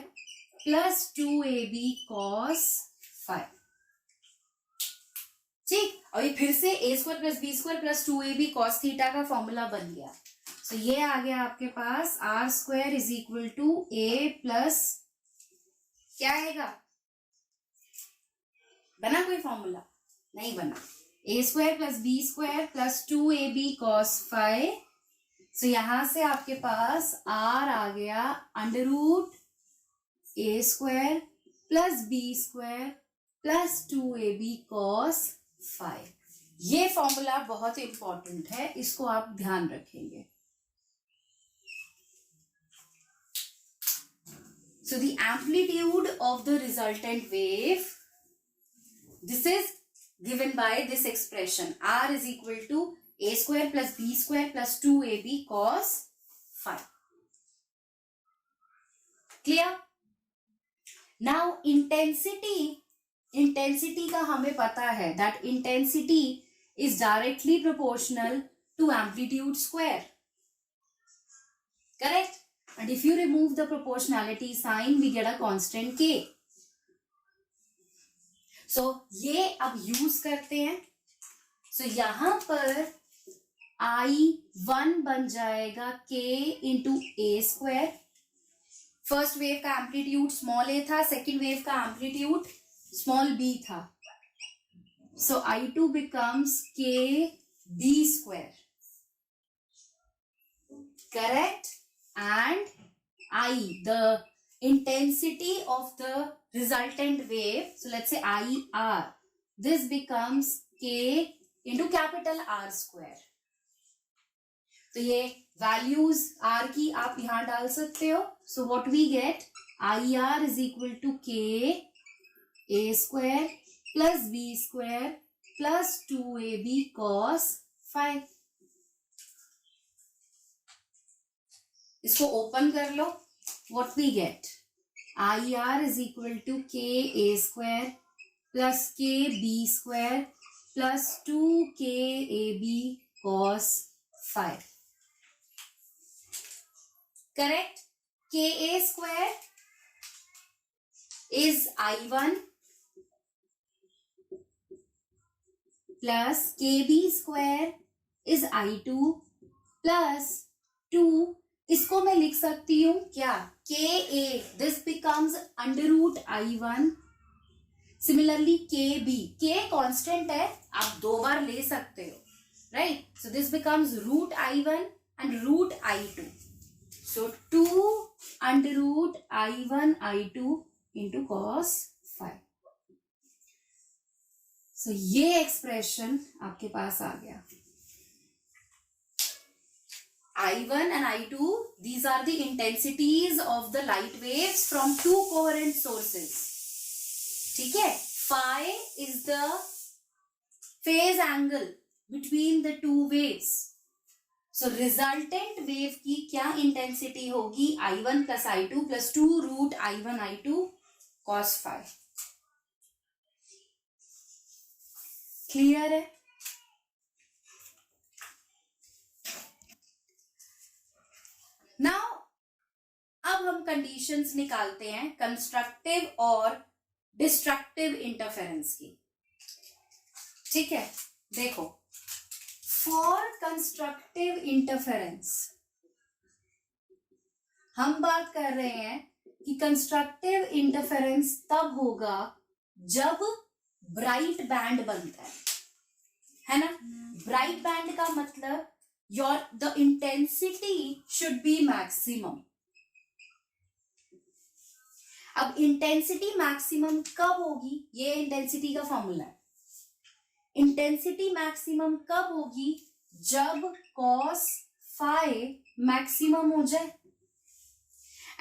plus 2ab cos phi. ठीक, और ये फिर से a square plus b square plus 2ab cos theta का फॉर्मूला बन गया. तो ये आ गया आपके पास r square is equal to a plus, क्या आएगा, बना कोई फॉर्मूला? नहीं बना. a square plus b square plus 2ab cos phi. So यहां से आपके पास r आ गया under root a square plus b square plus 2ab cos phi. ये फॉर्मूला बहुत इंपॉर्टेंट है, इसको आप ध्यान रखेंगे. So the amplitude of the resultant wave, this is given by this expression, r is equal to a square plus b square plus 2ab cos phi. Clear? Now intensity का हमें पता है that intensity is directly proportional to amplitude square. Correct? And if you remove the proportionality sign, we get a constant k. So ये अब use करते हैं. So यहां पर I1 बन जाएगा k into a square. First wave का amplitude small a था, सेकेंड वेव का एम्पलीट्यूड स्मॉल b था. So I2 becomes k b square. Correct? And I, the intensity of the resultant wave, so let's say IR, this becomes K into capital R square. तो ये values R की आप यहाँ डाल सकते हो. So what we get, IR is equal to K A square plus B square plus 2AB cos phi. इसको open कर लो. What we get, I R is equal to K A square plus K B square plus 2kab cos phi. Correct? K A square is I1 plus K B square is I2 plus 2, इसको मैं लिख सकती हूं क्या, K A, this becomes under root I1. Similarly K B, K constant है, आप 2 बार ले सकते हो, right? So this becomes root I1 and root I2. So 2 under root I1 I2 into cos phi. So ये एक्सप्रेशन आपके पास आ गया. I1 and I2, these are the intensities of the light waves from two coherent sources. ठीक है? Phi is the phase angle between the two waves. So resultant wave की क्या intensity होगी? I1 plus I2 plus 2 root I1 I2 cos phi. Clear है? Now अब हम conditions निकालते हैं कंस्ट्रक्टिव और डिस्ट्रक्टिव इंटरफेरेंस की. ठीक है, देखो, फॉर कंस्ट्रक्टिव इंटरफेरेंस हम बात कर रहे हैं कि कंस्ट्रक्टिव इंटरफेरेंस तब होगा जब ब्राइट बैंड बनता है ना. ब्राइट बैंड का मतलब the intensity should be maximum. अब इंटेंसिटी मैक्सिमम कब होगी? ये इंटेंसिटी का फॉर्मूला है. इंटेंसिटी मैक्सिमम कब होगी? जब cos phi मैक्सिमम हो जाए.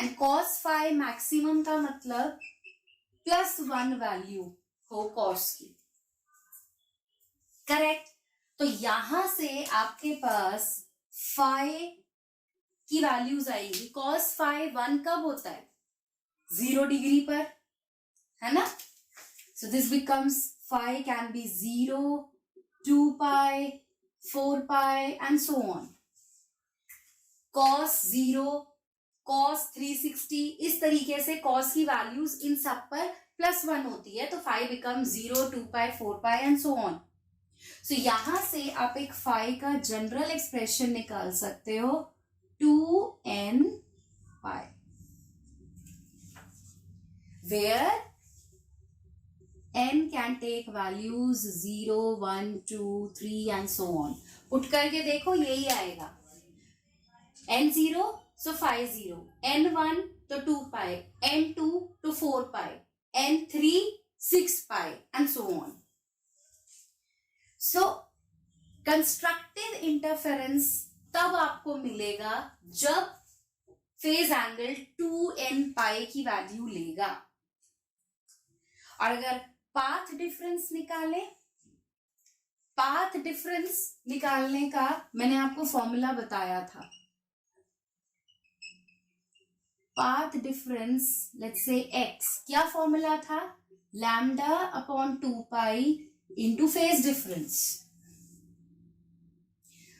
एंड cos phi मैक्सिमम का मतलब +1 वैल्यू हो cos की. करेक्ट. तो यहां से आपके पास phi की वैल्यूज आएगी. cos phi 1 कब होता है? 0 डिग्री पर, है ना. सो this becomes phi can be 0, 2 pi, 4 pi and so on. cos 0, cos 360, इस तरीके से cos की वैल्यूज इन सब पर +1 होती है. तो phi becomes 0, 2 pi, 4 pi and so on. So यहां से आप एक phi का जनरल एक्सप्रेशन निकाल सकते हो 2n pi, where n can take values 0, 1, 2, 3 and so on. Put करके देखो यही आएगा. n0 so phi 0, n1 तो 2 pi, n2 तो 4 pi, n3 6 pi and so on. So constructive interference तब आपको मिलेगा जब फेज एंगल 2n pi की वैल्यू लेगा. और अगर पाथ डिफरेंस निकालें, पाथ डिफरेंस निकालने का मैंने आपको फॉर्मूला बताया था. Path difference let's say x, क्या फॉर्मूला था? Lambda upon 2 pi into phase difference.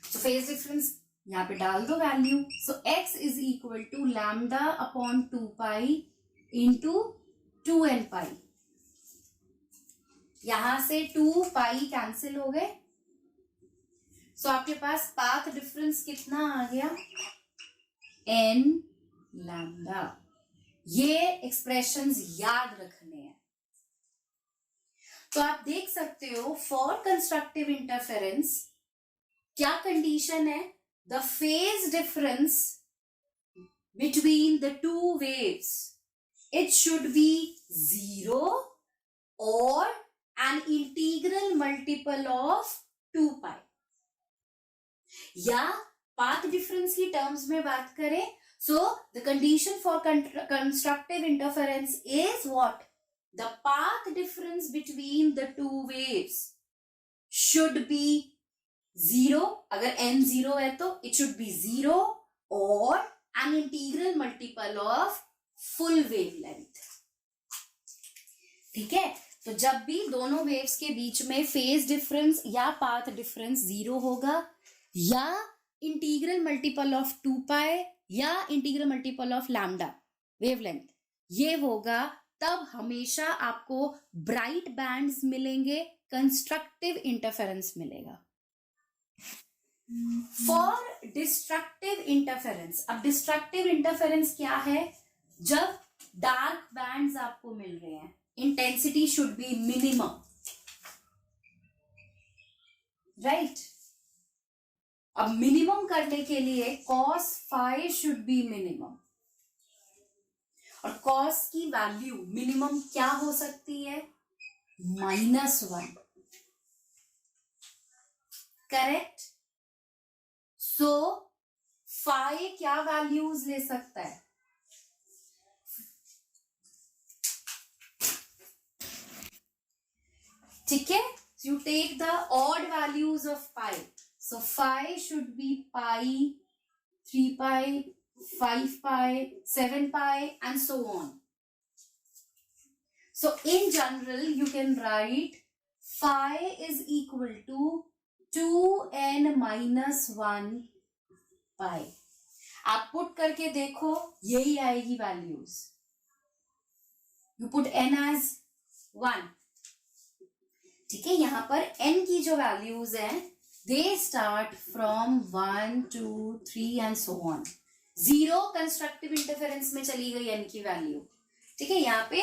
तो फेज डिफरेंस यहां पे डाल दो value. So x is equal to lambda upon 2 pi into 2n pi. यहां से 2 पाई कैंसिल हो गए. सो आपके पास पाथ डिफरेंस कितना आ गया? n lambda. ये एक्सप्रेशंस याद रखने हैं. तो आप देख सकते हो फॉर कंस्ट्रक्टिव इंटरफेरेंस क्या कंडीशन है? The phase difference between the two waves, it should be 0 और an integral multiple of 2 pi. या पाथ डिफरेंस की टर्म्स में बात करें, so the condition for constructive interference is what? The path difference between the two waves should be 0. अगर n 0 है तो it should be 0 or an integral multiple of full wavelength. ठीक है. तो जब भी दोनों वेव्स के बीच में फेज डिफरेंस या पाथ डिफरेंस 0 होगा या इंटीग्रल मल्टीपल ऑफ 2 पाई या integral multiple of lambda wavelength ये होगा, तब हमेशा आपको ब्राइट बैंड्स मिलेंगे, कंस्ट्रक्टिव इंटरफेरेंस मिलेगा. फॉर डिस्ट्रक्टिव इंटरफेरेंस, अब डिस्ट्रक्टिव इंटरफेरेंस क्या है? जब डार्क बैंड्स आपको मिल रहे हैं, intensity should be minimum, right. अब मिनिमम करने के लिए cos phi should be minimum, और cos की वैल्यू मिनिमम क्या हो सकती है? -1. करेक्ट. सो phi क्या वैल्यूज ले सकता है? ठीक है. So you take the odd values of pi. So phi should be pi, 3 pi, 5 pi, 7 pi, and so on. So in general, you can write phi is equal to 2n minus 1 pi. आप put करके देखो, यही आएगी values. You put n as 1. ठीक है, यहां पर n की जो वैल्यूज हैं, they start from 1 2 3 and so on. 0 constructive interference में चली गई n की वैल्यू. ठीक है, यहाँ पे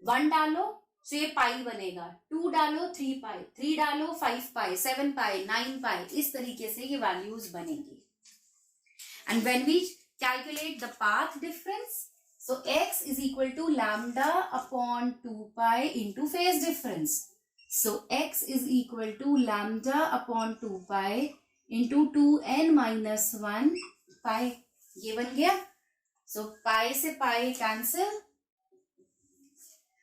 1 डालो तो ये पाई बनेगा, 2 डालो 3 पाई, 3 डालो 5 पाई, 7 पाई, 9 पाई. इस तरीके से ये वैल्यूज बनेगी. And when we calculate the path difference, so x is equal to lambda upon 2 pi into phase difference. So x is equal to lambda upon 2 pi into 2n minus 1 pi. ये बन गया. So pi से pi cancel.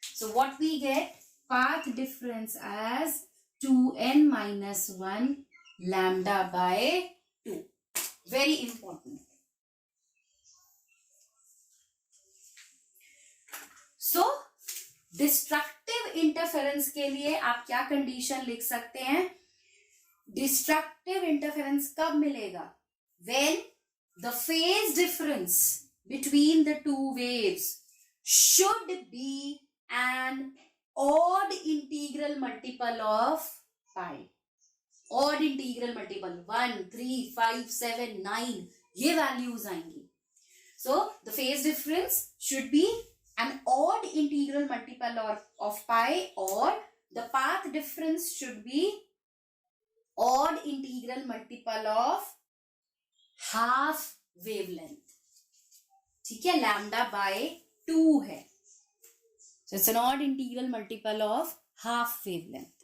So what we get? Path difference as 2n minus 1 lambda by 2. Very important. So destructive interference के लिए आप क्या condition लिख सकते हैं? डिस्ट्रक्टिव इंटरफेरेंस कब मिलेगा? When the phase difference between the two waves should be an odd integral multiple of pi. Odd integral multiple 1, 3, 5, 7, 9 ये values आएंगी. So the phase difference should be an odd integral multiple of pi, or the path difference should be odd integral multiple of half wavelength. ठीक है, lambda by 2 है. So it's an odd integral multiple of half wavelength.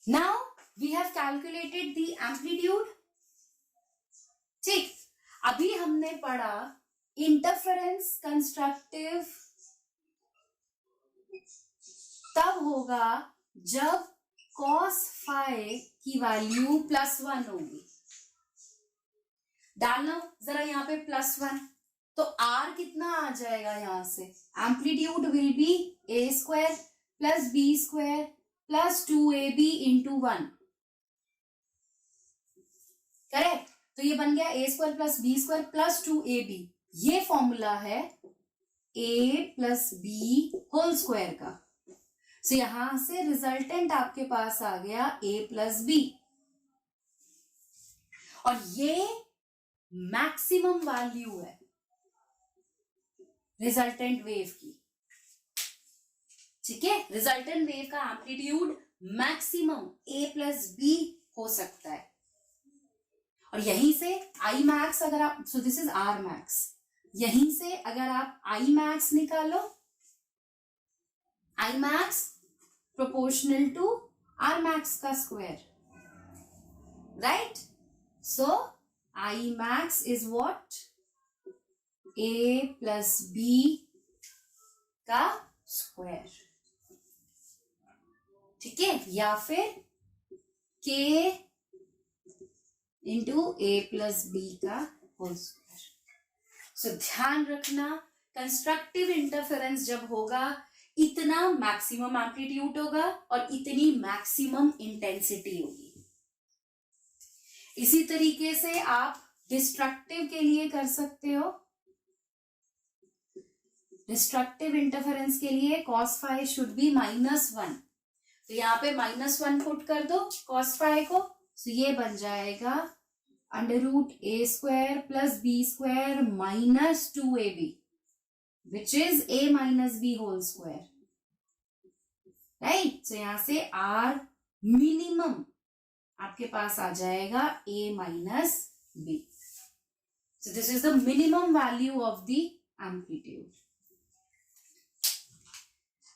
Now we have calculated the amplitude. ठीक, अभी हमने पढ़ा interference constructive तब होगा जब cos phi की वैल्यू +1 होगी. डालना जरा यहाँ पे +1, तो r कितना आ जाएगा यहां से? Amplitude will be a² + b² + 2ab into 1. Correct. तो ये बन गया a² + b² + 2ab. ये फॉर्मूला है a + b² का. सो यहां से रिजल्टेंट आपके पास आ गया a + b, और ये मैक्सिमम वैल्यू है रिजल्टेंट वेव की. ठीक है, रिजल्टेंट वेव का एम्पलीट्यूड मैक्सिमम a + b हो सकता है. और यहीं से I max अगर आप, सो दिस इज R max, यहीं से अगर आप I max निकालो, I max proportional to R max का square, right? So I max is what? A + b का स्क्वायर. ठीक है, या फिर k इंटू a + b का होल स्क्वायर. सो ध्यान रखना, कंस्ट्रक्टिव इंटरफेरेंस जब होगा इतना मैक्सिमम एम्पलीट्यूड होगा और इतनी मैक्सिमम इंटेंसिटी होगी. इसी तरीके से आप डिस्ट्रक्टिव के लिए कर सकते हो. डिस्ट्रक्टिव इंटरफेरेंस के लिए cos phi शुड बी -1. तो यहाँ पे -1 पुट कर दो cos phi को. तो ये बन जाएगा √a² + b² - 2ab, which is a - b whole square. Right. तो यहां से r मिनिमम आपके पास आ जाएगा a - b. So this is the minimum value of the amplitude.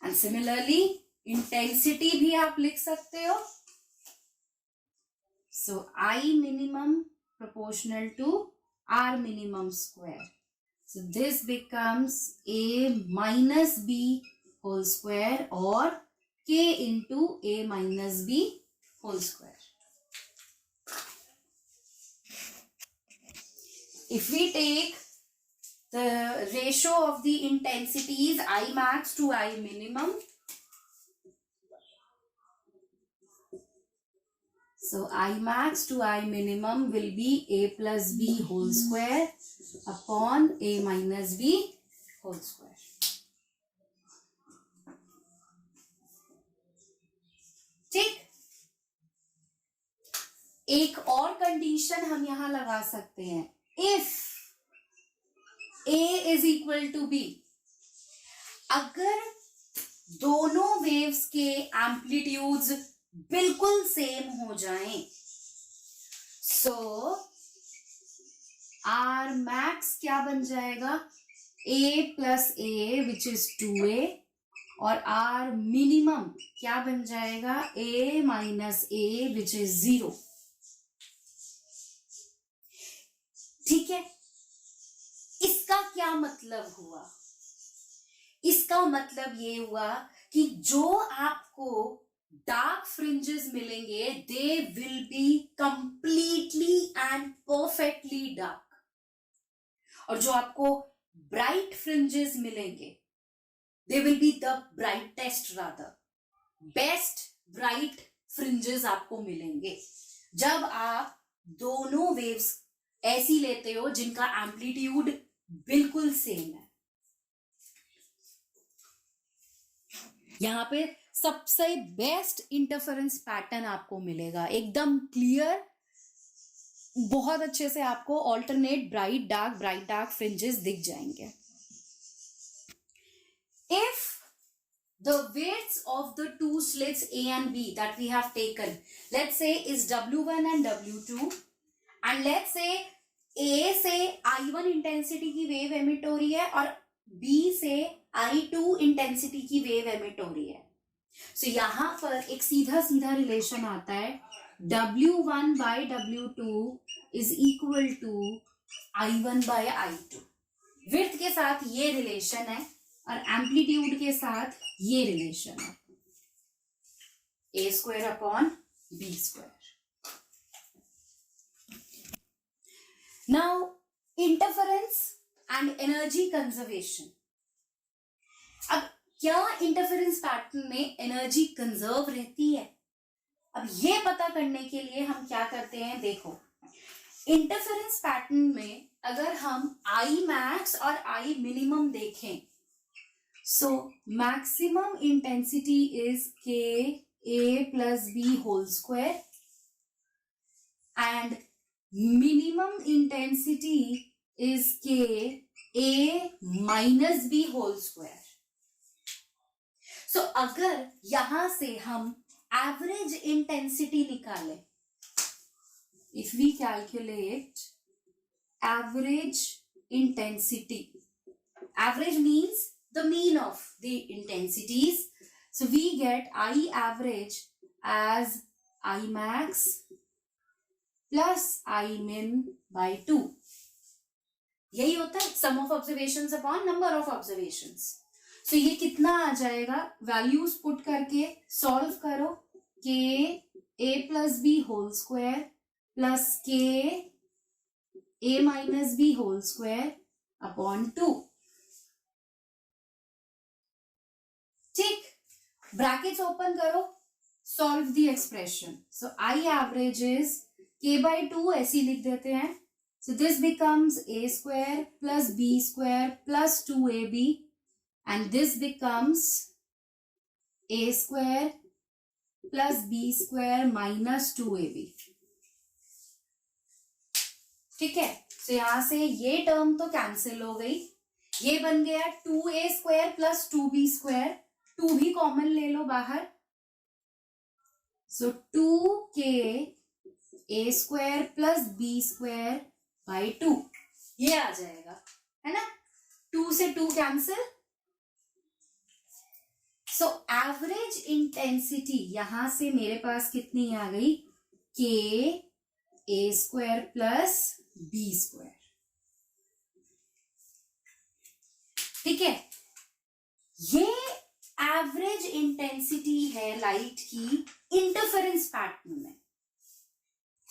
And similarly intensity भी आप लिख सकते हो. So I minimum proportional to R minimum square. So this becomes A - b whole square, or k into a minus b whole square. If we take the ratio of the intensities I max to I minimum, so I max to I minimum will be a plus b whole square upon a minus b whole square. ठीक, एक और condition हम यहां लगा सकते हैं, if a is equal to b, अगर दोनों वेव्स के एम्पलीट्यूड्स बिल्कुल सेम हो जाएं, सो आर मैक्स क्या बन जाएगा, a plus A which is 2a, और आर मिनिमम क्या बन जाएगा, a minus A which is 0. ठीक है, इसका क्या मतलब हुआ, इसका मतलब ये हुआ कि जो आपको डार्क फ्रिंजेस मिलेंगे they will be completely and perfectly dark, और जो आपको ब्राइट फ्रिंजेस मिलेंगे they will be the brightest, rather best bright fringes आपको मिलेंगे जब आप दोनों वेव्स ऐसी लेते हो जिनका एम्पलीट्यूड बिल्कुल सेम है. यहां पे सबसे बेस्ट इंटरफेरेंस पैटर्न आपको मिलेगा, एकदम क्लियर, बहुत अच्छे से आपको ऑल्टरनेट ब्राइट डार्क फ्रिंजेस दिख जाएंगे. If the widths of the two slits A and B that we have taken, let's say is W1 and W2, and let's say A से I1 इंटेंसिटी की wave emit हो रही है और B से I2 intensity की wave emit हो रही है, सो यहां पर एक सीधा सीधा रिलेशन आता है, W1 by W2 is equal to I1 by I2. Width के साथ ये रिलेशन है और एम्पलीट्यूड के साथ ये रिलेशन है, a square upon b square. Now interference and energy conservation. अब क्या इंटरफेरेंस पैटर्न में एनर्जी कंजर्व रहती है, अब ये पता करने के लिए हम क्या करते हैं, देखो इंटरफेरेंस पैटर्न में अगर हम आई मैक्स और आई मिनिमम देखें, so maximum intensity is k a plus b whole square and minimum intensity is k a minus b whole square. so अगर यहां से हम average intensity निकालें, if we calculate average intensity, average means the mean of the intensities, so we get I average as I max plus I min by 2. यही होता है sum of observations upon number of observations. so ये कितना आ जाएगा, values put करके solve करो, k a plus b whole square plus k a minus b whole square upon 2. ठीक, brackets open करो, solve the expression, so I average is k by 2 ऐसे लिख देते हैं, सो this becomes a square plus b square plus 2ab and this becomes a square plus b square minus 2ab. ठीक है, तो यहां से ये टर्म तो कैंसिल हो गई, ये बन गया 2a square plus 2b square, 2 भी कॉमन ले लो बाहर, सो 2k a square plus b square by 2 ये आ जाएगा, है ना, 2 से 2 कैंसिल. सो एवरेज इंटेंसिटी यहां से मेरे पास कितनी आ गई, k a square plus b square. ठीक है, ये एवरेज इंटेंसिटी है लाइट की इंटरफेरेंस पैटर्न में।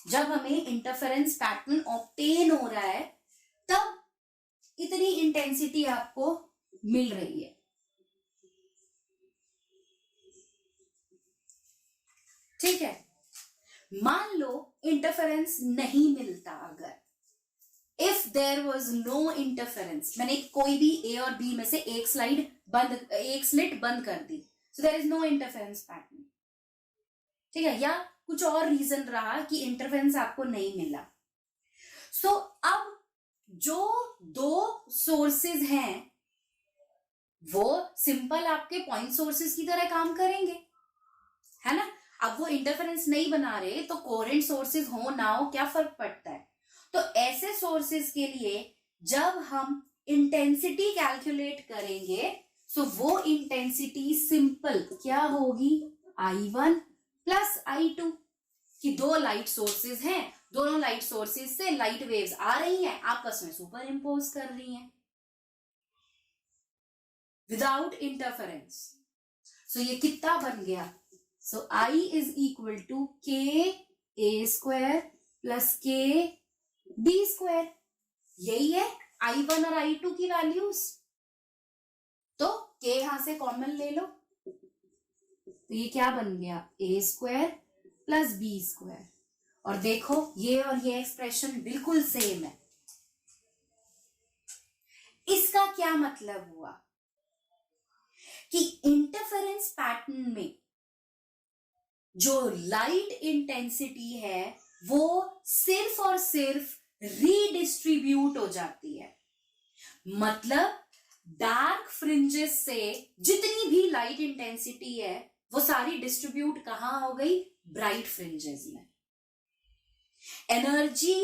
जब हमें इंटरफेरेंस पैटर्न ऑब्टेन हो रहा है तब इतनी इंटेंसिटी आपको मिल रही है। ठीक है, मान लो इंटरफेरेंस नहीं मिलता, अगर if there was no interference, मैंने कोई भी ए और बी में से एक स्लिट बंद कर दी, so there is no interference pattern. ठीक है, या कुछ और रीजन रहा कि इंटरफेरेंस आपको नहीं मिला, सो अब जो दो सोर्सेज हैं वो सिंपल आपके पॉइंट सोर्सेज की तरह काम करेंगे, है ना। अब वो इंटरफेरेंस नहीं बना रहे तो कोहेरेंट सोर्सेज हो ना हो क्या फर्क पड़ता है। तो ऐसे सोर्सेज के लिए जब हम इंटेंसिटी कैलकुलेट करेंगे तो वो इंटेंसिटी सिंपल क्या होगी, I1 प्लस I2, कि दो लाइट सोर्सेज हैं, दोनों लाइट सोर्सेज से लाइट वेव्स आ रही हैं, आपस में सुपर इम्पोज कर रही हैं विदाउट इंटरफेरेंस। सो ये कितना बन गया, so I is equal to KA square plus KB square. यही है I1 और I2 की वैल्यूज। तो K यहां से कॉमन ले लो, तो ये क्या बन गया, A square plus B square. और देखो ये और ये एक्सप्रेशन बिल्कुल सेम है। इसका क्या मतलब हुआ कि इंटरफेरेंस पैटर्न में जो लाइट इंटेंसिटी है वो सिर्फ और सिर्फ रीडिस्ट्रीब्यूट हो जाती है। मतलब डार्क फ्रिंजेस से जितनी भी लाइट इंटेंसिटी है वो सारी डिस्ट्रीब्यूट कहां हो गई, ब्राइट फ्रिंजेस में। Energy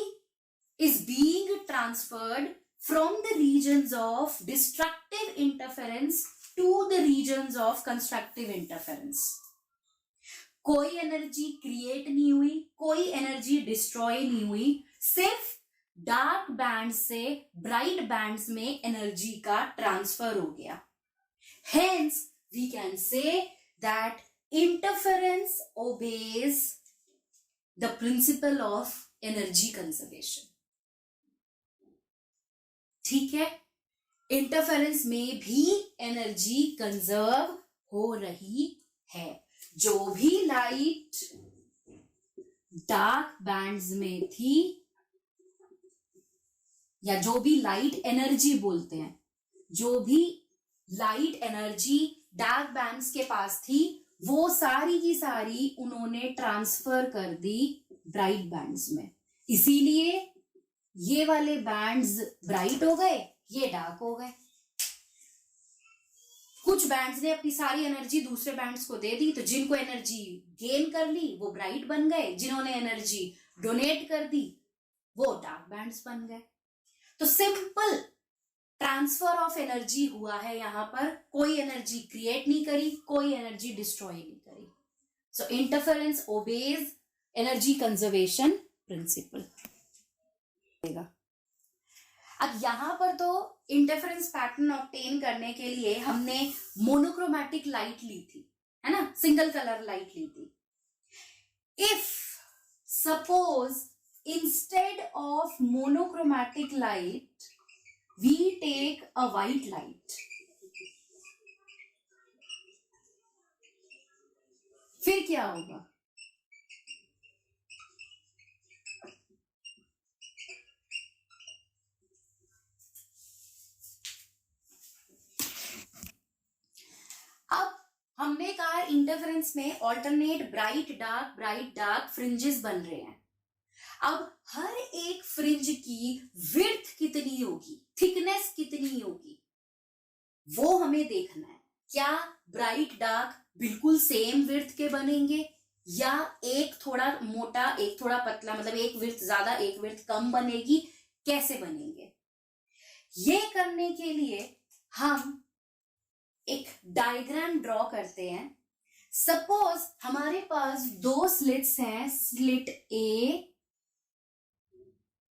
is being transferred from the regions of destructive interference to the regions of constructive interference. कोई एनर्जी क्रिएट नहीं हुई, कोई एनर्जी डिस्ट्रॉय नहीं हुई, सिर्फ डार्क बैंड से ब्राइट बैंड्स में एनर्जी का ट्रांसफर हो गया। Hence, we can say that interference obeys the principle of energy conservation. ठीक है, इंटरफेरेंस में भी एनर्जी कंजर्व हो रही है। जो भी लाइट डार्क बैंड्स में थी, या जो भी लाइट एनर्जी बोलते हैं, जो भी लाइट एनर्जी डार्क बैंड्स के पास थी वो सारी की सारी उन्होंने ट्रांसफर कर दी ब्राइट बैंड्स में। इसीलिए ये वाले बैंड्स ब्राइट हो गए, ये डार्क हो गए। कुछ बैंड्स ने अपनी सारी एनर्जी दूसरे बैंड्स को दे दी, तो जिनको एनर्जी गेन कर ली वो ब्राइट बन गए, जिन्होंने एनर्जी डोनेट कर दी वो डार्क बैंड्स बन गए। तो सिंपल ट्रांसफर ऑफ एनर्जी हुआ है यहां पर, कोई एनर्जी क्रिएट नहीं करी, कोई एनर्जी डिस्ट्रॉय नहीं करी। So interference obeys energy conservation principle. अब यहां पर तो इंटरफेरेंस पैटर्न ऑब्टेन करने के लिए हमने मोनोक्रोमैटिक लाइट ली थी, है ना, सिंगल कलर लाइट ली थी। If suppose instead of monochromatic light we take a white light, फिर क्या होगा, अब हमने कहा इंटरफेरेंस में ऑल्टरनेट ब्राइट डार्क फ्रिंजेस बन रहे हैं। अब हर एक फ्रिंज की विड्थ कितनी होगी, थिकनेस कितनी होगी, वो हमें देखना है। क्या ब्राइट डार्क बिल्कुल सेम विड्थ के बनेंगे, या एक थोड़ा मोटा एक थोड़ा पतला, मतलब एक विड्थ ज्यादा एक विड्थ कम बनेगी, कैसे बनेंगे? ये करने के लिए हम एक डायग्राम ड्रॉ करते हैं। सपोज हमारे पास दो स्लिट्स हैं, slit A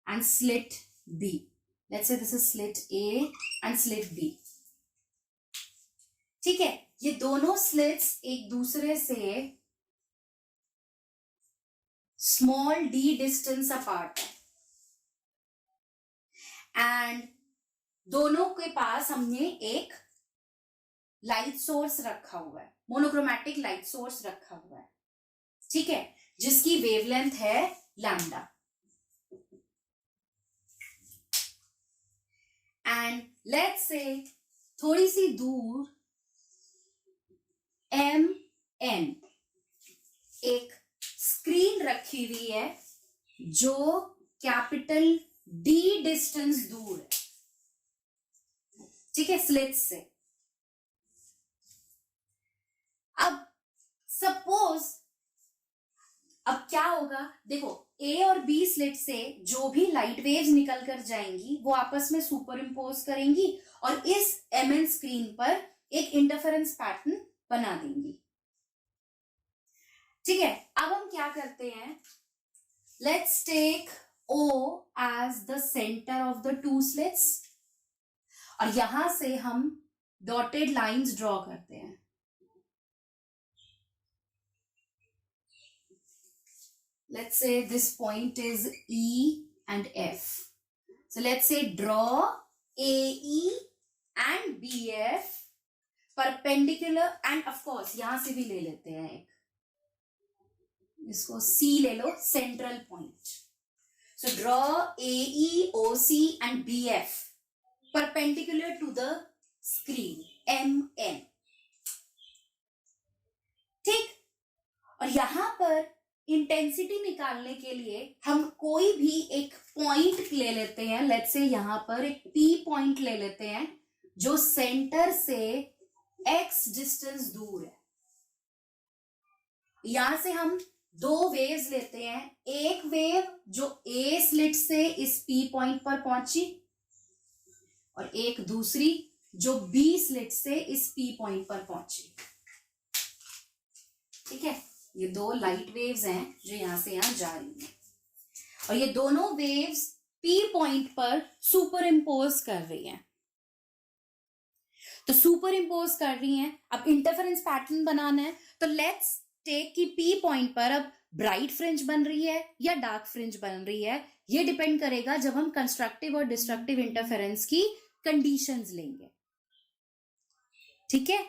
and slit B. Let's say this is slit A and slit B. ठीक है, ये दोनों स्लिट्स एक दूसरे से स्मॉल d डिस्टेंस अपार्ट है एंड दोनों के पास हमने एक लाइट सोर्स रखा हुआ है, मोनोक्रोमैटिक लाइट सोर्स रखा हुआ है, ठीक है, जिसकी वेवलेंथ है लैम्डा। एंड लेट्स से थोड़ी सी दूर MN एक स्क्रीन रखी हुई है जो कैपिटल D डिस्टेंस दूर है, ठीक है, स्लिट्स से। अब सपोज अब क्या होगा, देखो A और B स्लिट से जो भी लाइट वेव्स निकल कर जाएंगी वो आपस में सुपर इम्पोज करेंगी और इस MN स्क्रीन पर एक इंटरफेरेंस पैटर्न बना देंगी, ठीक है। अब हम क्या करते हैं, let's take O as the center of the two slits और यहां से हम डॉटेड लाइंस ड्रॉ करते हैं। Let's say this point is E and F. So let's say draw AE and BF perpendicular and of course यहां से भी ले लेते हैं एक, इसको C ले लो, central point. So draw AE, OC and BF perpendicular to the screen MN, ठीक। और यहां पर इंटेंसिटी निकालने के लिए हम कोई भी एक पॉइंट ले लेते हैं, लेट्स से यहां पर एक P पॉइंट ले लेते हैं जो सेंटर से X डिस्टेंस दूर है। यहां से हम दो वेव्स लेते हैं, एक वेव जो A स्लिट से इस P पॉइंट पर पहुंची और एक दूसरी जो B स्लिट से इस P पॉइंट पर पहुंची, ठीक है। ये दो लाइट वेव्स हैं जो यहां से यहां जा रही हैं और ये दोनों वेव्स P पॉइंट पर सुपर इम्पोज कर रही हैं। तो सुपर इम्पोज कर रही हैं, अब इंटरफेरेंस पैटर्न बनाना है, तो लेट्स टेक कि P पॉइंट पर अब ब्राइट फ्रिंज बन रही है या डार्क फ्रिंज बन रही है, ये डिपेंड करेगा जब हम कंस्ट्रक्टिव और डिस्ट्रक्टिव इंटरफेरेंस की कंडीशंस लेंगे, ठीक है।